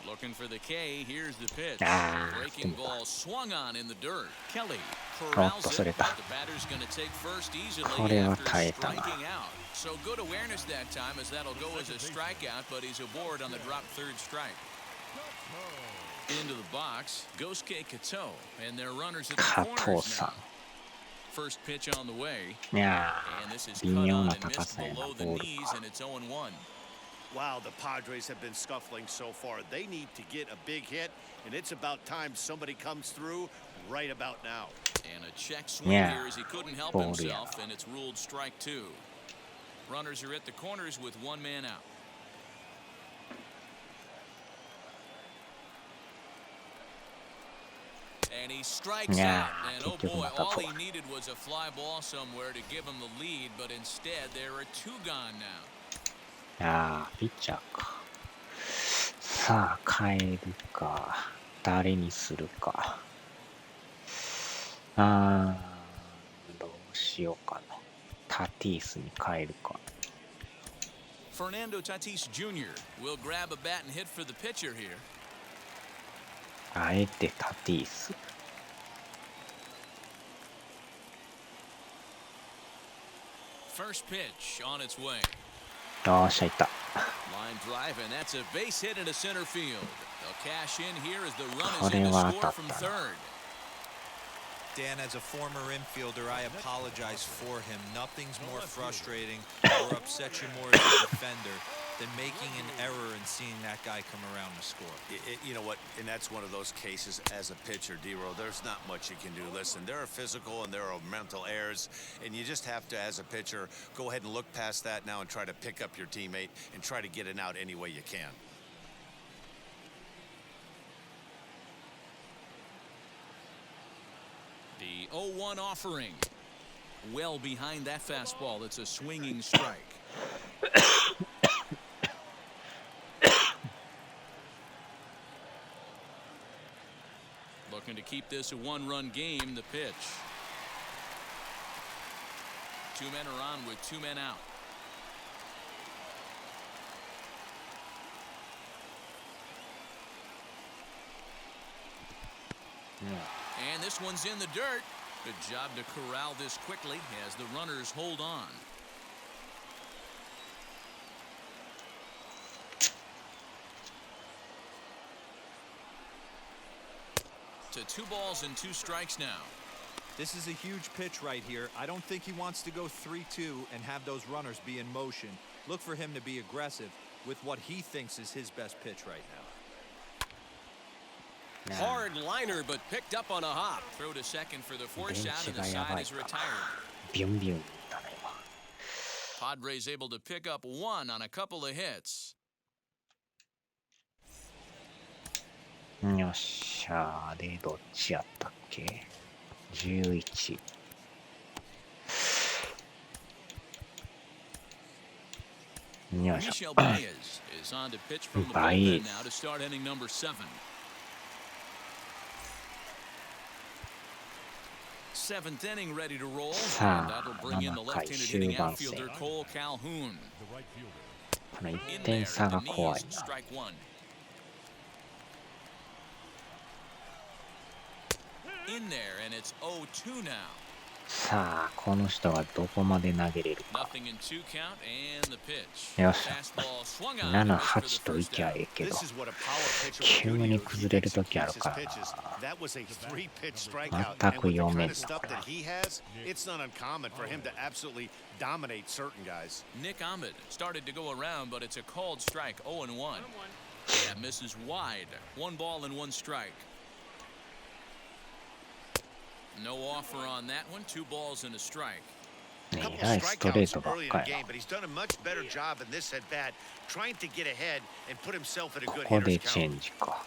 Looking for the K. Here's the pitch. Ah, Breaking ball swung on in the dirt. Kelly おっ corrals と it. それた。 The batter's going to take first easily これは after 耐えたな。 striking out. So good awareness that time, as that'll go as a strikeout, but he's aboard on the drop third strike. Into the box, Gosuke Kato, and their runners at the 加 corners 藤さ now. First pitch on the way, ん。いや and this is ー、 cut 微妙 on な and 高 missed さやな below the ボール knees, か。 and it's 0-1. Wow, the Padres have been scuffling so far. They need to get a big hit, and it's about time somebody comes through right about now. And a check swing Yeah. here as he couldn't help Ball, himself, yeah. and it's ruled strike 2. Runners are at the corners with one man out. And he strikes Yeah, out. And oh 結局 boy, また all と he needed was a fly ball somewhere to give him the lead, but instead there are two gone now. いやー、ピッチャーか。さあ、変えるか。誰にするか。どうしようかな。タティースに変えるか。Fernando Tatis Jr. will grab a bat and hit for the pitcher here. あえてタティース。First pitch on its way. よっしゃ、いった。 Line drive, and that's a base hit into center field. They'll cash in here as the run こ is れ in to は score 当たっ from たな。 third. Dan, as a former infielder, I apologize for him. Nothing's more frustrating or upsets you more as a defender than making an error and seeing that guy come around to score. You know what? And that's one of those cases as a pitcher, D-Row. There's not much you can do. Listen, there are physical and there are mental errors, and you just have to, as a pitcher, go ahead and look past that now and try to pick up your teammate and try to get it out any way you can. The 0-1 offering. Well behind that fastball. That's a swinging strike. Looking to keep this a one-run game. The pitch. Two men are on with two men out. And this one's in the dirt. Good job to corral this quickly as the runners hold on. To 2 balls and 2 strikes now. This is a huge pitch right here. I don't think he wants to go 3-2 and have those runners be in motion. Look for him to be aggressive with what he thinks is his best pitch right now. Hard liner, but picked up on a hop. Throw to second for the force out, and the side is retired. ビュンビュンだね、今。 Padres able to pick up 1 on a couple of hits. よっしゃー。で、どっちやったっけ ?11。よいしょ。 Michel Baez is on to pitch from the bullpen now to start inning number 7. 7th inning ready to roll, and that'll bring in the left-handed hitting outfielder Cole Calhoun. The right fielder. この1点差が怖いな。 Strike 1. In there, and it's 0-2 now. さあ、この人がどこまで投げれるか。 Nothing in 2 count, and the pitch. よし。 Fastball swung on 7、 for the 8と first いきゃ out. ええけど、 This is what a power pitcher 急 will do to に you if 崩 he れるときあ executes る his からな。 pitches. That was a 3-pitch strikeout, 全 and く with the 読め kind ん of stuff な。 that he has, it's not uncommon for him to absolutely dominate certain guys. Nick Ahmed started to go around, but it's a called strike, 0-1. That misses wide. 1 ball and 1 strike. No offer on that one. 2 balls and a strike. A couple えらいストレー strikeouts トばっ early in か the や game, but he's done a much better job in this at bat, trying to get ahead and put himself in a な。 good ここで hitter's チェ count. ンジか。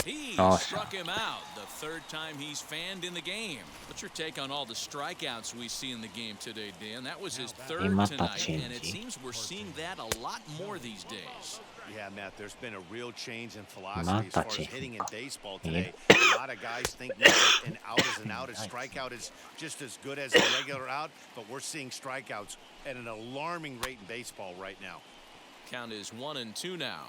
He Awesome. struck him out. The 3rd time he's fanned in the game. What's your take on all the strikeouts we see in the game today, Dan? That was his 3rd tonight, and it seems we're seeing that a lot more these days. Yeah, Matt, there's been a real change in philosophy as far as hitting in baseball today. A lot of guys think that an out is an out, a strikeout is just as good as a regular out, but we're seeing strikeouts at an alarming rate in baseball right now. Count is 1-2 now.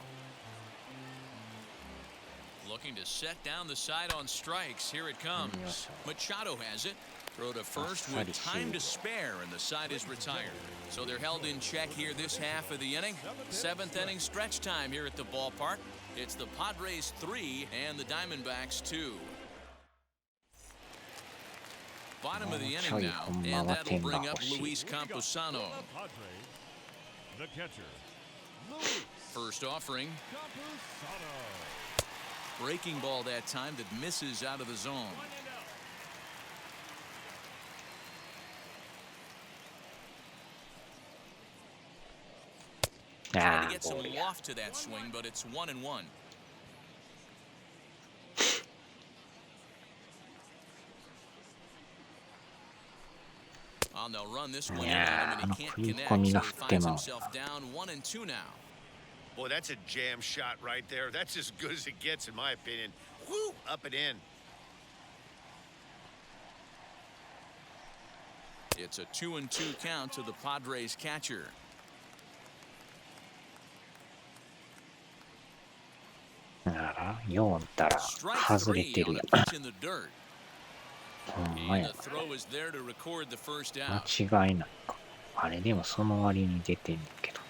Looking to set down the side on strikes. Here it comes. Machado has it. Throw to first with time to spare, and the side is retired. So they're held in check here this half of the inning. 7th inning stretch time here at the ballpark. It's the Padres 3 and the Diamondbacks 2. Bottom of the inning now, and that'll bring up Luis Camposano. The Padres. The catcher. Luis First offering. Camposano. Breaking ball that time that misses out of the zone. Trying to get some loft to that swing, but it's 1-1. Well, they'll run this one in on him, and he can't connect, so he finds himself down 1-2 now. Boy, that's a jam shot right there. That's as good as it gets, in my opinion. Woo, up and in. It's a 2-2 count to the Padres catcher. なら、4打ったら Strike 外れ 3 てる on や a ん。 pitch in the dirt. ほんま And や the throw is there to record the first な。 out. 間違いないか。あれでもその割に出てんねんけど。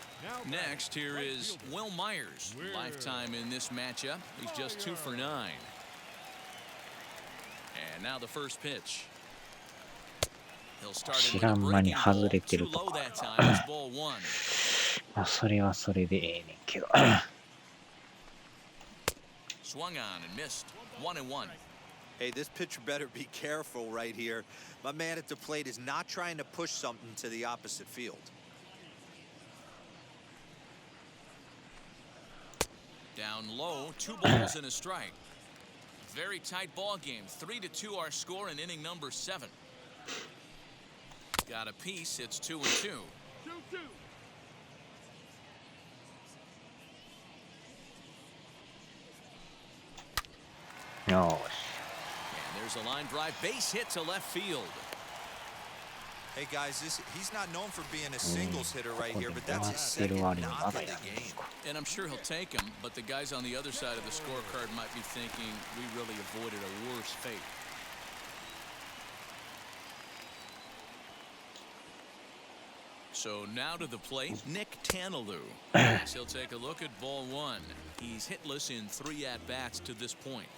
Next, here is Will Myers. Lifetime in this matchup. He's just 2 for 9. And now the first pitch. He'll start in 知 with ら a ん間に breaking 外れ ball. て Too ると low か。 that time. It's ball 1. まあ、それはそれでええねんけど。 Swung on and missed. 1-1. Hey, this pitcher better be careful right here. My man at the plate is not trying to push something to the opposite field. Down low, 2 balls and a strike. Very tight ball game. 3-2 our score in inning number 7. Got a piece. It's 2-2. よーし。 And there's a line drive base hit to left field. Hey guys, he's not known for being a singles hitter right here, but 回 that's っ his てる second 割に knock ま of だ the やるんです game. か。 And I'm sure he'll take him, but the guys on the other side of the scorecard might be thinking we really avoided a worse fate. So now to the plate, Nick Tanalou. As he'll take a look at ball one. He's hitless in 3 at-bats to this point.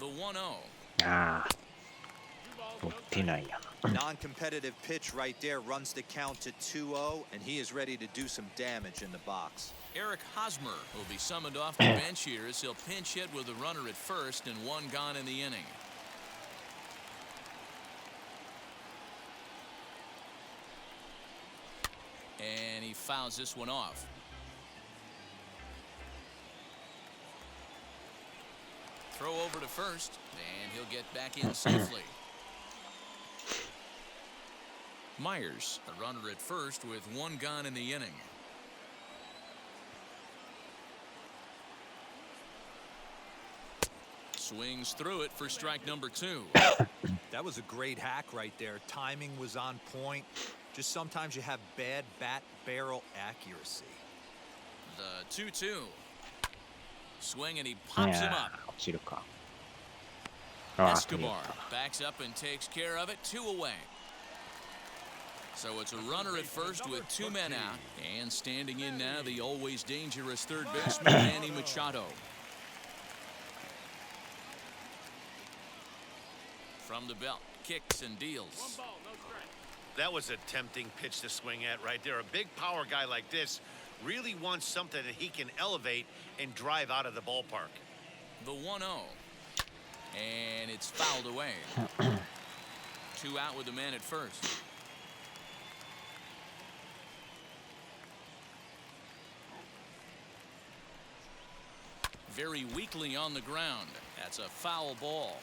The 1-0. ああ、打ってないやな。 Non-competitive pitch right there runs the count to 2-0, and he is ready to do some damage in the box. Eric Hosmer will be summoned off the bench here as he'll pinch hit with a runner at first and 1 gone in the inning. And he fouls this one off. Throw over to first, and he'll get back in safely. Myers, a runner at first with 1 gone in the inning. Swings through it for strike number 2. That was a great hack right there. Timing was on point. Just sometimes you have bad bat barrel accuracy. The 2-2. Swing and he pops him いや up. ー、落ちるか。ああ、取り合 Escobar った。 backs up and takes care of it. 2 away. So it's a runner at first with 2 men out. And standing in now, the always dangerous third baseman, Manny Machado. From the belt, kicks and deals. That was a tempting pitch to swing at right there. A big power guy like this really wants something that he can elevate and drive out of the ballpark. The 1-0. And it's fouled away. 2 out with the man at first. Very weakly on the ground. That's a foul ball.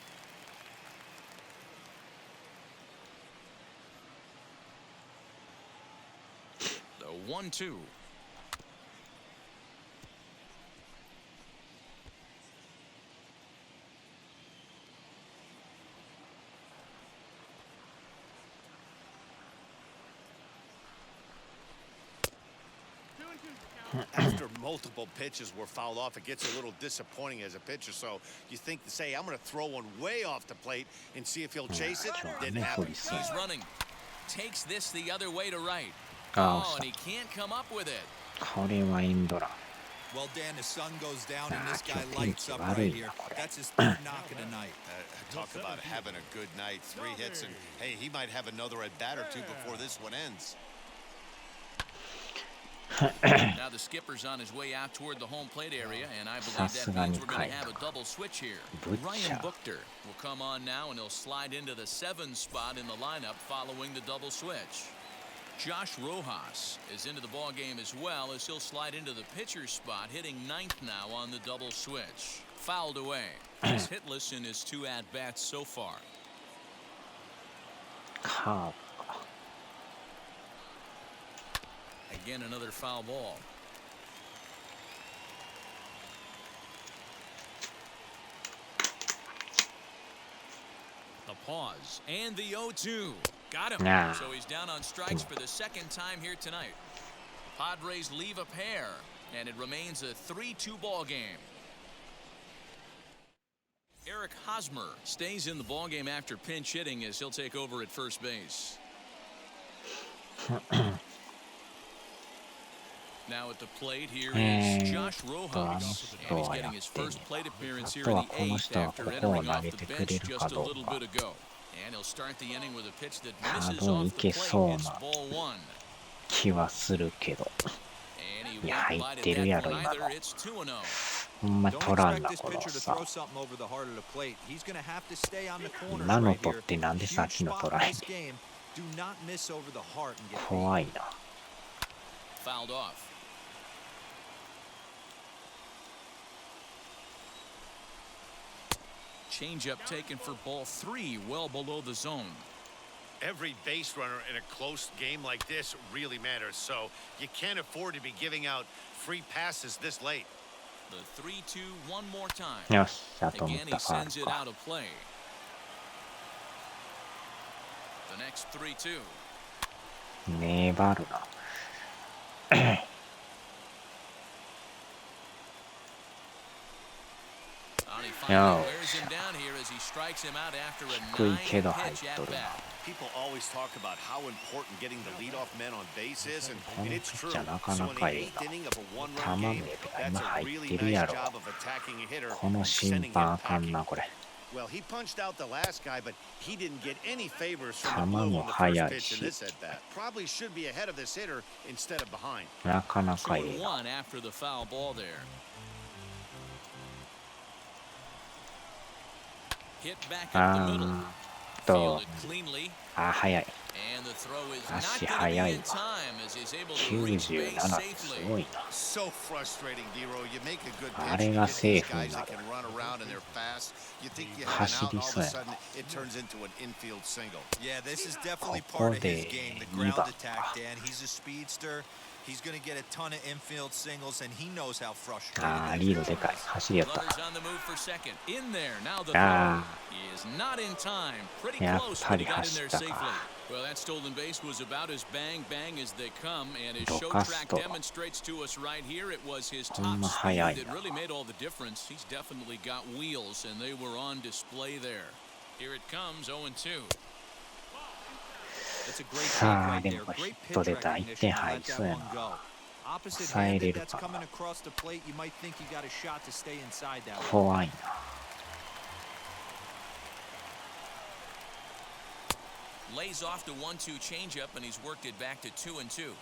The 1-2. After multiple pitches were fouled off, it gets a little disappointing as a pitcher. So you think to say, I'm going to throw one way off the plate and see if he'll chase it. Didn't happen. He's running. Takes this the other way to right. ああ、 Oh, 落 and ち he can't come up with it. た。これはエンドラン。 Well, Dan, the sun goes down and this Ah, guy qué lights up pinche right barriga, here. joder. That's his third knock of the night. Talk about having a good night. 3 hits, and hey, he might have another at bat or 2 before this one ends. Now the skipper's on his way out toward the home plate area, and I believe that means we're going to have a double switch here. Ryan Buchter will come on now, and he'll slide into the 7 spot in the lineup following the double switch. Josh Rojas is into the ball game as well, as he'll slide into the pitcher's spot, hitting 9th now on the double switch. Fouled away. He's hitless in his 2 at-bats so far. カーブか。 Again, another foul ball. A pause and the 0-2. Got him. Nah. So he's down on strikes for the 2nd time here tonight. The Padres leave a pair, and it remains a 3-2 ball game. Eric Hosmer stays in the ball game after pinch hitting as he'll take over at first base. Now at the plate here is Josh Rojas, and he's getting his first plate appearance here in the 8th after entering off the bench just a little bit ago. And he'll start the inning with a pitch that misses off the plate. It's ball 1. 気はするけど。 And he いや、 won't 入 bite って at る that やろ、 one 今 either. の。 It's 2-0. ほんま Don't 取らん expect な、 this この pitcher to さ。 throw something over the heart of the plate. He's going to have to stay on the corners 今の right 取 here. ってなんでさっき Huge の spot 取ら in へん this game. Do not miss over the heart and get 怖いな。 Fouled off. Changeup taken for ball 3, well below the zone. Every base runner in a close game like this really matters, so you can't afford to be giving out free passes this late. The 3-2 one more time. よし、あと思っ Again, た he ファー sends ル it か。 out of play. The next 3-2. 粘るな。And he finally wears him down here as he strikes him out after a 低いけど入っ 9-pitch とるな。 at-bat. People always talk about how important getting the leadoff men on base is, and このピ it's ッ true. チャーなか So な in the かいい eighth inning of a な。 one-run 球 game, 目が that's 今 a 入っ really てるや nice ろ。 job of attacking a hitter この and 審 sending 判 him あかん packing. な、これ。 Well, he punched out the last guy, but he didn't get any favors 球 from the blue も on the 速 first い pitch し in this at-bat. Probably should be ahead of this hitter instead of behind. なかなかいい 2-1 な。 after the foul ball there. Hit back up the middle. と、 Fielded cleanly. 速い。 And the throw is 足 not going to 速 be い in わ。 time as he's able to reach 97 base ってす safely. ごいな。 So frustrating, D-Row. You make a good あ pitch, れ you が get セー these フに guys な that る。 can run around and they're fast. You think you have an 走 out, り and all そう of a やな。 sudden it turns into an infield single. Yeah, this is definitely ここ part of his で game, the 2 ground 番 attack, Dan. He's a speedster. He's going to get a ton of infield singles, and he knows how frustrating ああ、 it is. リードでかい。走りやった。 Runners on the move for second. In there. Now the throw. あ He is not in time. Pretty あ、やっ close, ぱ but り he got in 走 there った safely. か。 Well, that stolen base was about as bang bang as they come, and his ど show かす track と。 demonstrates to us right here it was his ほん top ま speed 速い that な。 really made all the difference. He's definitely got wheels, and they were on display there. Here it comes, 0-2. It's a great take さあ、 right で there. も Great ヒット pitch 出た。1 recognition 点 to 入 let り that そうや one な。 go. 抑えれ Opposite-handed る that's かな。 coming across the plate. You might think you got a shot to stay inside that one. 怖いな。Lays off the 1-2 changeup, and he's worked it back to 2-2.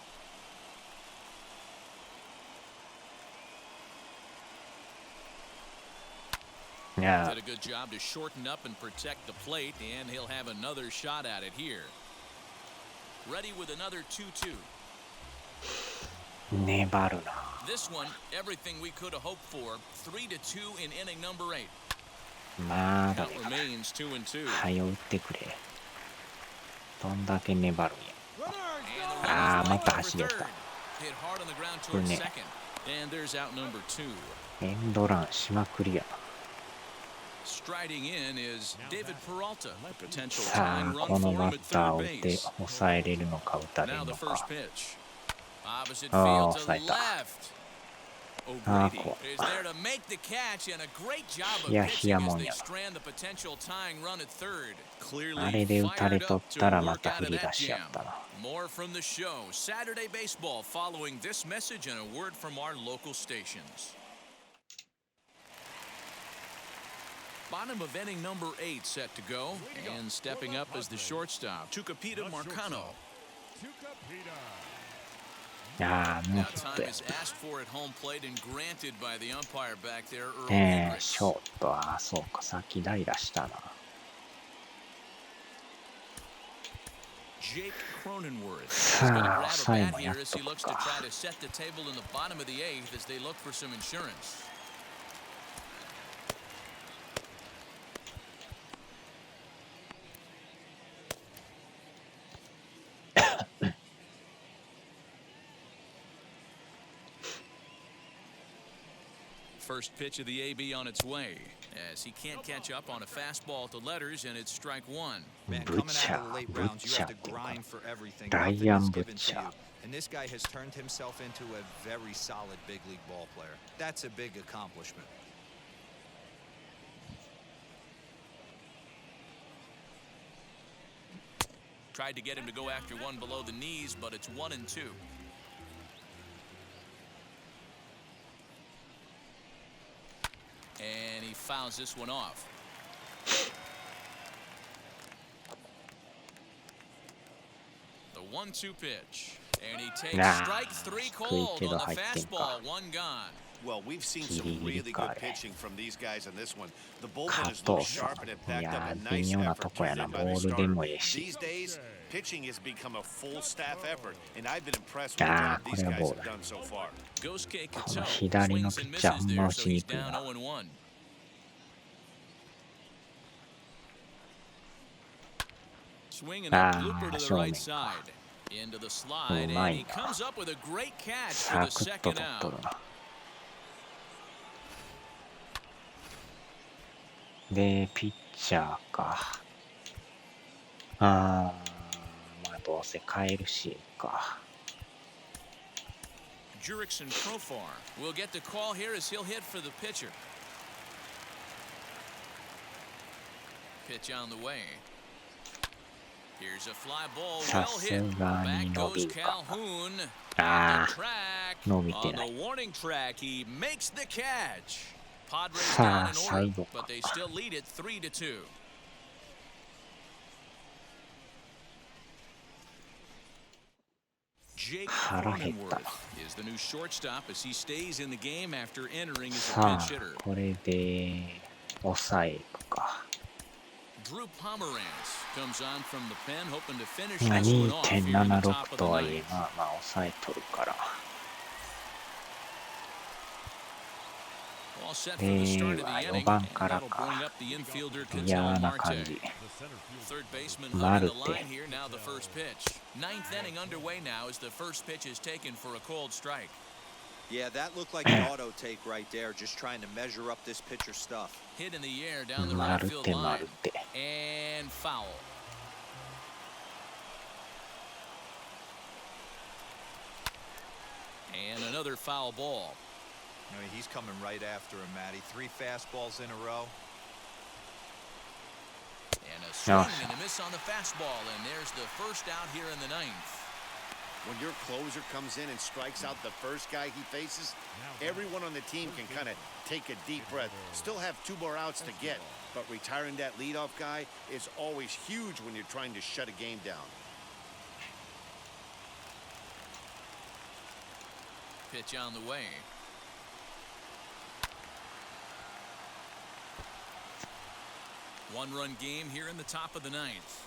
Did a good job to shorten up and protect the plate, and he'll have another shot at it here. Ready with another 2-2. 粘るな。 This one, everything we could have hoped for. 3-2 in inning number 8. まだ Count ね。 remains 2-2. はよ打ってくれ。どんだけ粘るんや。 And the ああ、 runner's ま line た over 走りやっ third. た。 Hit hard on the ground これ towards ね。 second. And there's out number 2. エンドランしまくりやな。 Striding in is David Peralta. A potential さ tying あ、 run こ for の him バ at ッター third を打って base. 抑えれるのか打たれ Now る the の first か。 pitch. Opposite Oh, field to offside. left. Ah, O'Grady cool. is there to make the catch, and a great job of Yeah, pitching as Hiamon they ya. strand the potential tying run at third. あ Clearly れで打たれ fired とっ up to たらま work た out 振 of り出 that しや jam. ったな。 More from the show. Saturday Baseball following this message and a word from our local stations. Bottom of inning number 8 set to go, and stepping up as the shortstop, Tucapita Marcano. Tucapita. ああ、もう Now ヒッ time トや。 is asked for at home plate and granted by the umpire back there, Earl シ Hendricks. ョート、ああ、そうか、さっき代打したな。 Jake Cronenworth is さ going to あ、 grab a 抑え bat もやっ here as と he く looks to か。 try to set the table in the bottom of the 8th as they look for some insurance. First pitch of the AB on its way as he can't catch up on a fastball to letters, and it's strike one. Man, ブ coming ッチ out ャ of the ー、 late ブッ rounds, you チャ have ー to っていうか、 grind for everything. ラ Nothing イア is ン・ブッ given チ to ャ you. ー。 And this guy has turned himself into a very solid big league ball player. That's a big accomplishment. Tried to get him to go after one below the knees, but it's 1-2. And he fouls this one off. The 1-2 pitch. And he takes Nah, strike 3 低い called けど on the 入ってんか。 fastball. One gone. Well, we've seen some ギリギリ really か good い。 pitching from these guys in this one. The 加 bullpen has 藤 looked さ sharp and it ん。い backed up や a ー、 nice 微妙なと effort こやな。 Tuesday ボ by their ールでも starter. ええし。 These days, pitching has become a full staff effort, and I've been impressed with the Ah, job theseこれは guys ボー have ル。 done so far. Gosuke この Katoh 左の swings ピ and ッチャー、あ misses んま there, 打 so ちに he's くい down な。 0-1. Swinging a blooper to the right side. Into the slide, and he comes up with a great catch for サ the クッと second 取っと out. るな。で、ピッチャーか。まあどうせ変えるしか。Jurickson Profar will get the call here as he'll hit for the pitcher. Pitch on the way. Here's a fly ball, well hit. Back goes Calhoun. On the track. On the warning track, he makes the catch. Padres down in order, but they still lead it 3-2. Jake Cronenworth is the new shortstop as he stays in the game after entering as a pinch hitter. これで抑えるか。Drew Pomeranz comes on from the pen, hoping to finish this one off here in the top of the ninth. まあ抑えとるから。All set for the start of the inning, and that'll bring up the infielder Ketel Marte. Third baseman under the line here, now the first pitch. Ninth inning underway now as the first pitch is taken for a cold strike. Yeah, that looked like an auto take right there, just trying to measure up this pitcher's stuff. Hit in the air down the right field line. And foul. And another foul ball. I mean, he's coming right after him, Matty. 3 fastballs in a row. And a swing and a miss on the fastball, and there's the first out here in the ninth. When your closer comes in and strikes out the first guy he faces, everyone on the team can kind of take a deep breath. Still have 2 more outs to get, but retiring that leadoff guy is always huge when you're trying to shut a game down. Pitch on the way. One-run game here in the top of the ninth.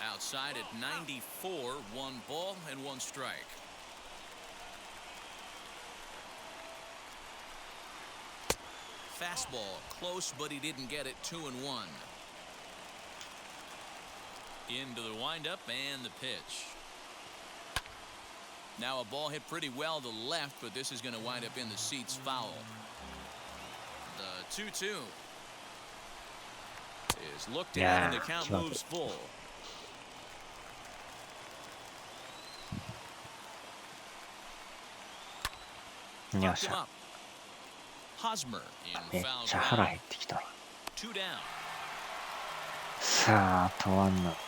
Outside at 94, 1 ball and 1 strike. Fastball close, but he didn't get it. 2-1. Into the windup and the pitch. Now a ball hit pretty well to left, but this is going to wind up in the seats foul. The 2-2 is looked at and the count moves full. Knocked him up. Hosmer in foul ground. 2 down. さあ、あとワンアウト。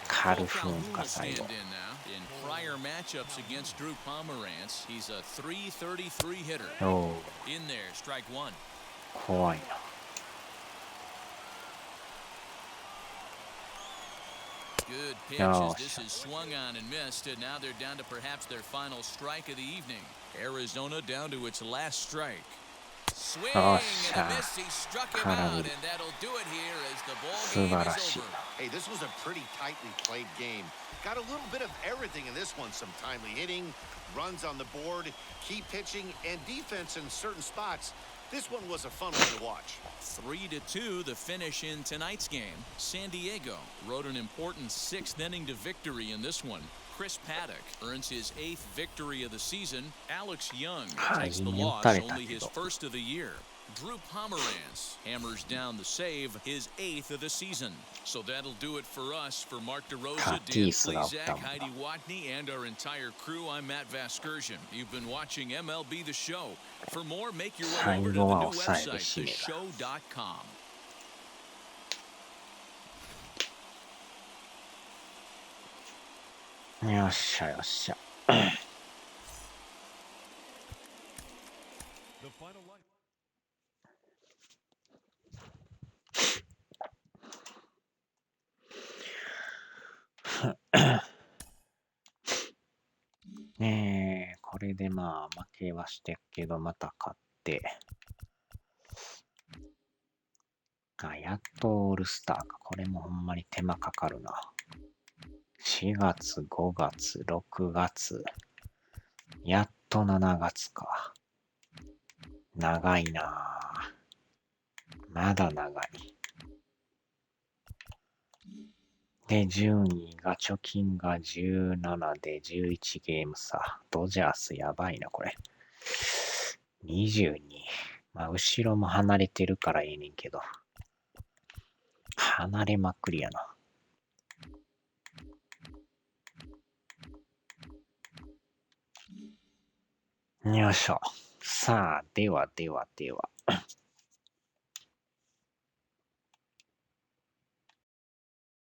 カルフーンか最後。In prior matchups against Drew Pomeranz, he's a .333 hitter. In there, strike 1. 怖いな。Good pitch as this is swung on and missed, and now they're down to perhaps their final strike of the evening. Arizona down to its last strike. Swing and a miss. He struck him out, and that'll do it here as the ball game is over. Hey, this was a pretty tightly played game. Got a little bit of everything in this one. Some timely hitting, runs on the board, key pitching, and defense in certain spots. This one was a fun one to watch. 3-2 the finish in tonight's game. San Diego rode an important 6th inning to victory in this one. Chris Paddock earns his 8th victory of the season. Alex Young takes the loss, only his 1st of the year. Drew Pomeranz hammers down the save, his 8th of the season. So that'll do it for us. For Mark DeRosa, Dan Plesac, Heidi Watney, and our entire crew, I'm Matt Vasgersian. You've been watching MLB The Show. For more, make your way over to the new website, theshow.com. よっしゃよっしゃ。これでまあ負けはしてっけどまた勝って。やっとオールスターか。これもほんまに手間かかるな。4月、5月、6月。やっと7月か。長いなぁ。まだ長い。で、順位が、貯金が17で11ゲーム差。ドジャースやばいな、これ。22。まあ、後ろも離れてるからええねんけど。離れまくりやな。よいしょ。さあ、では。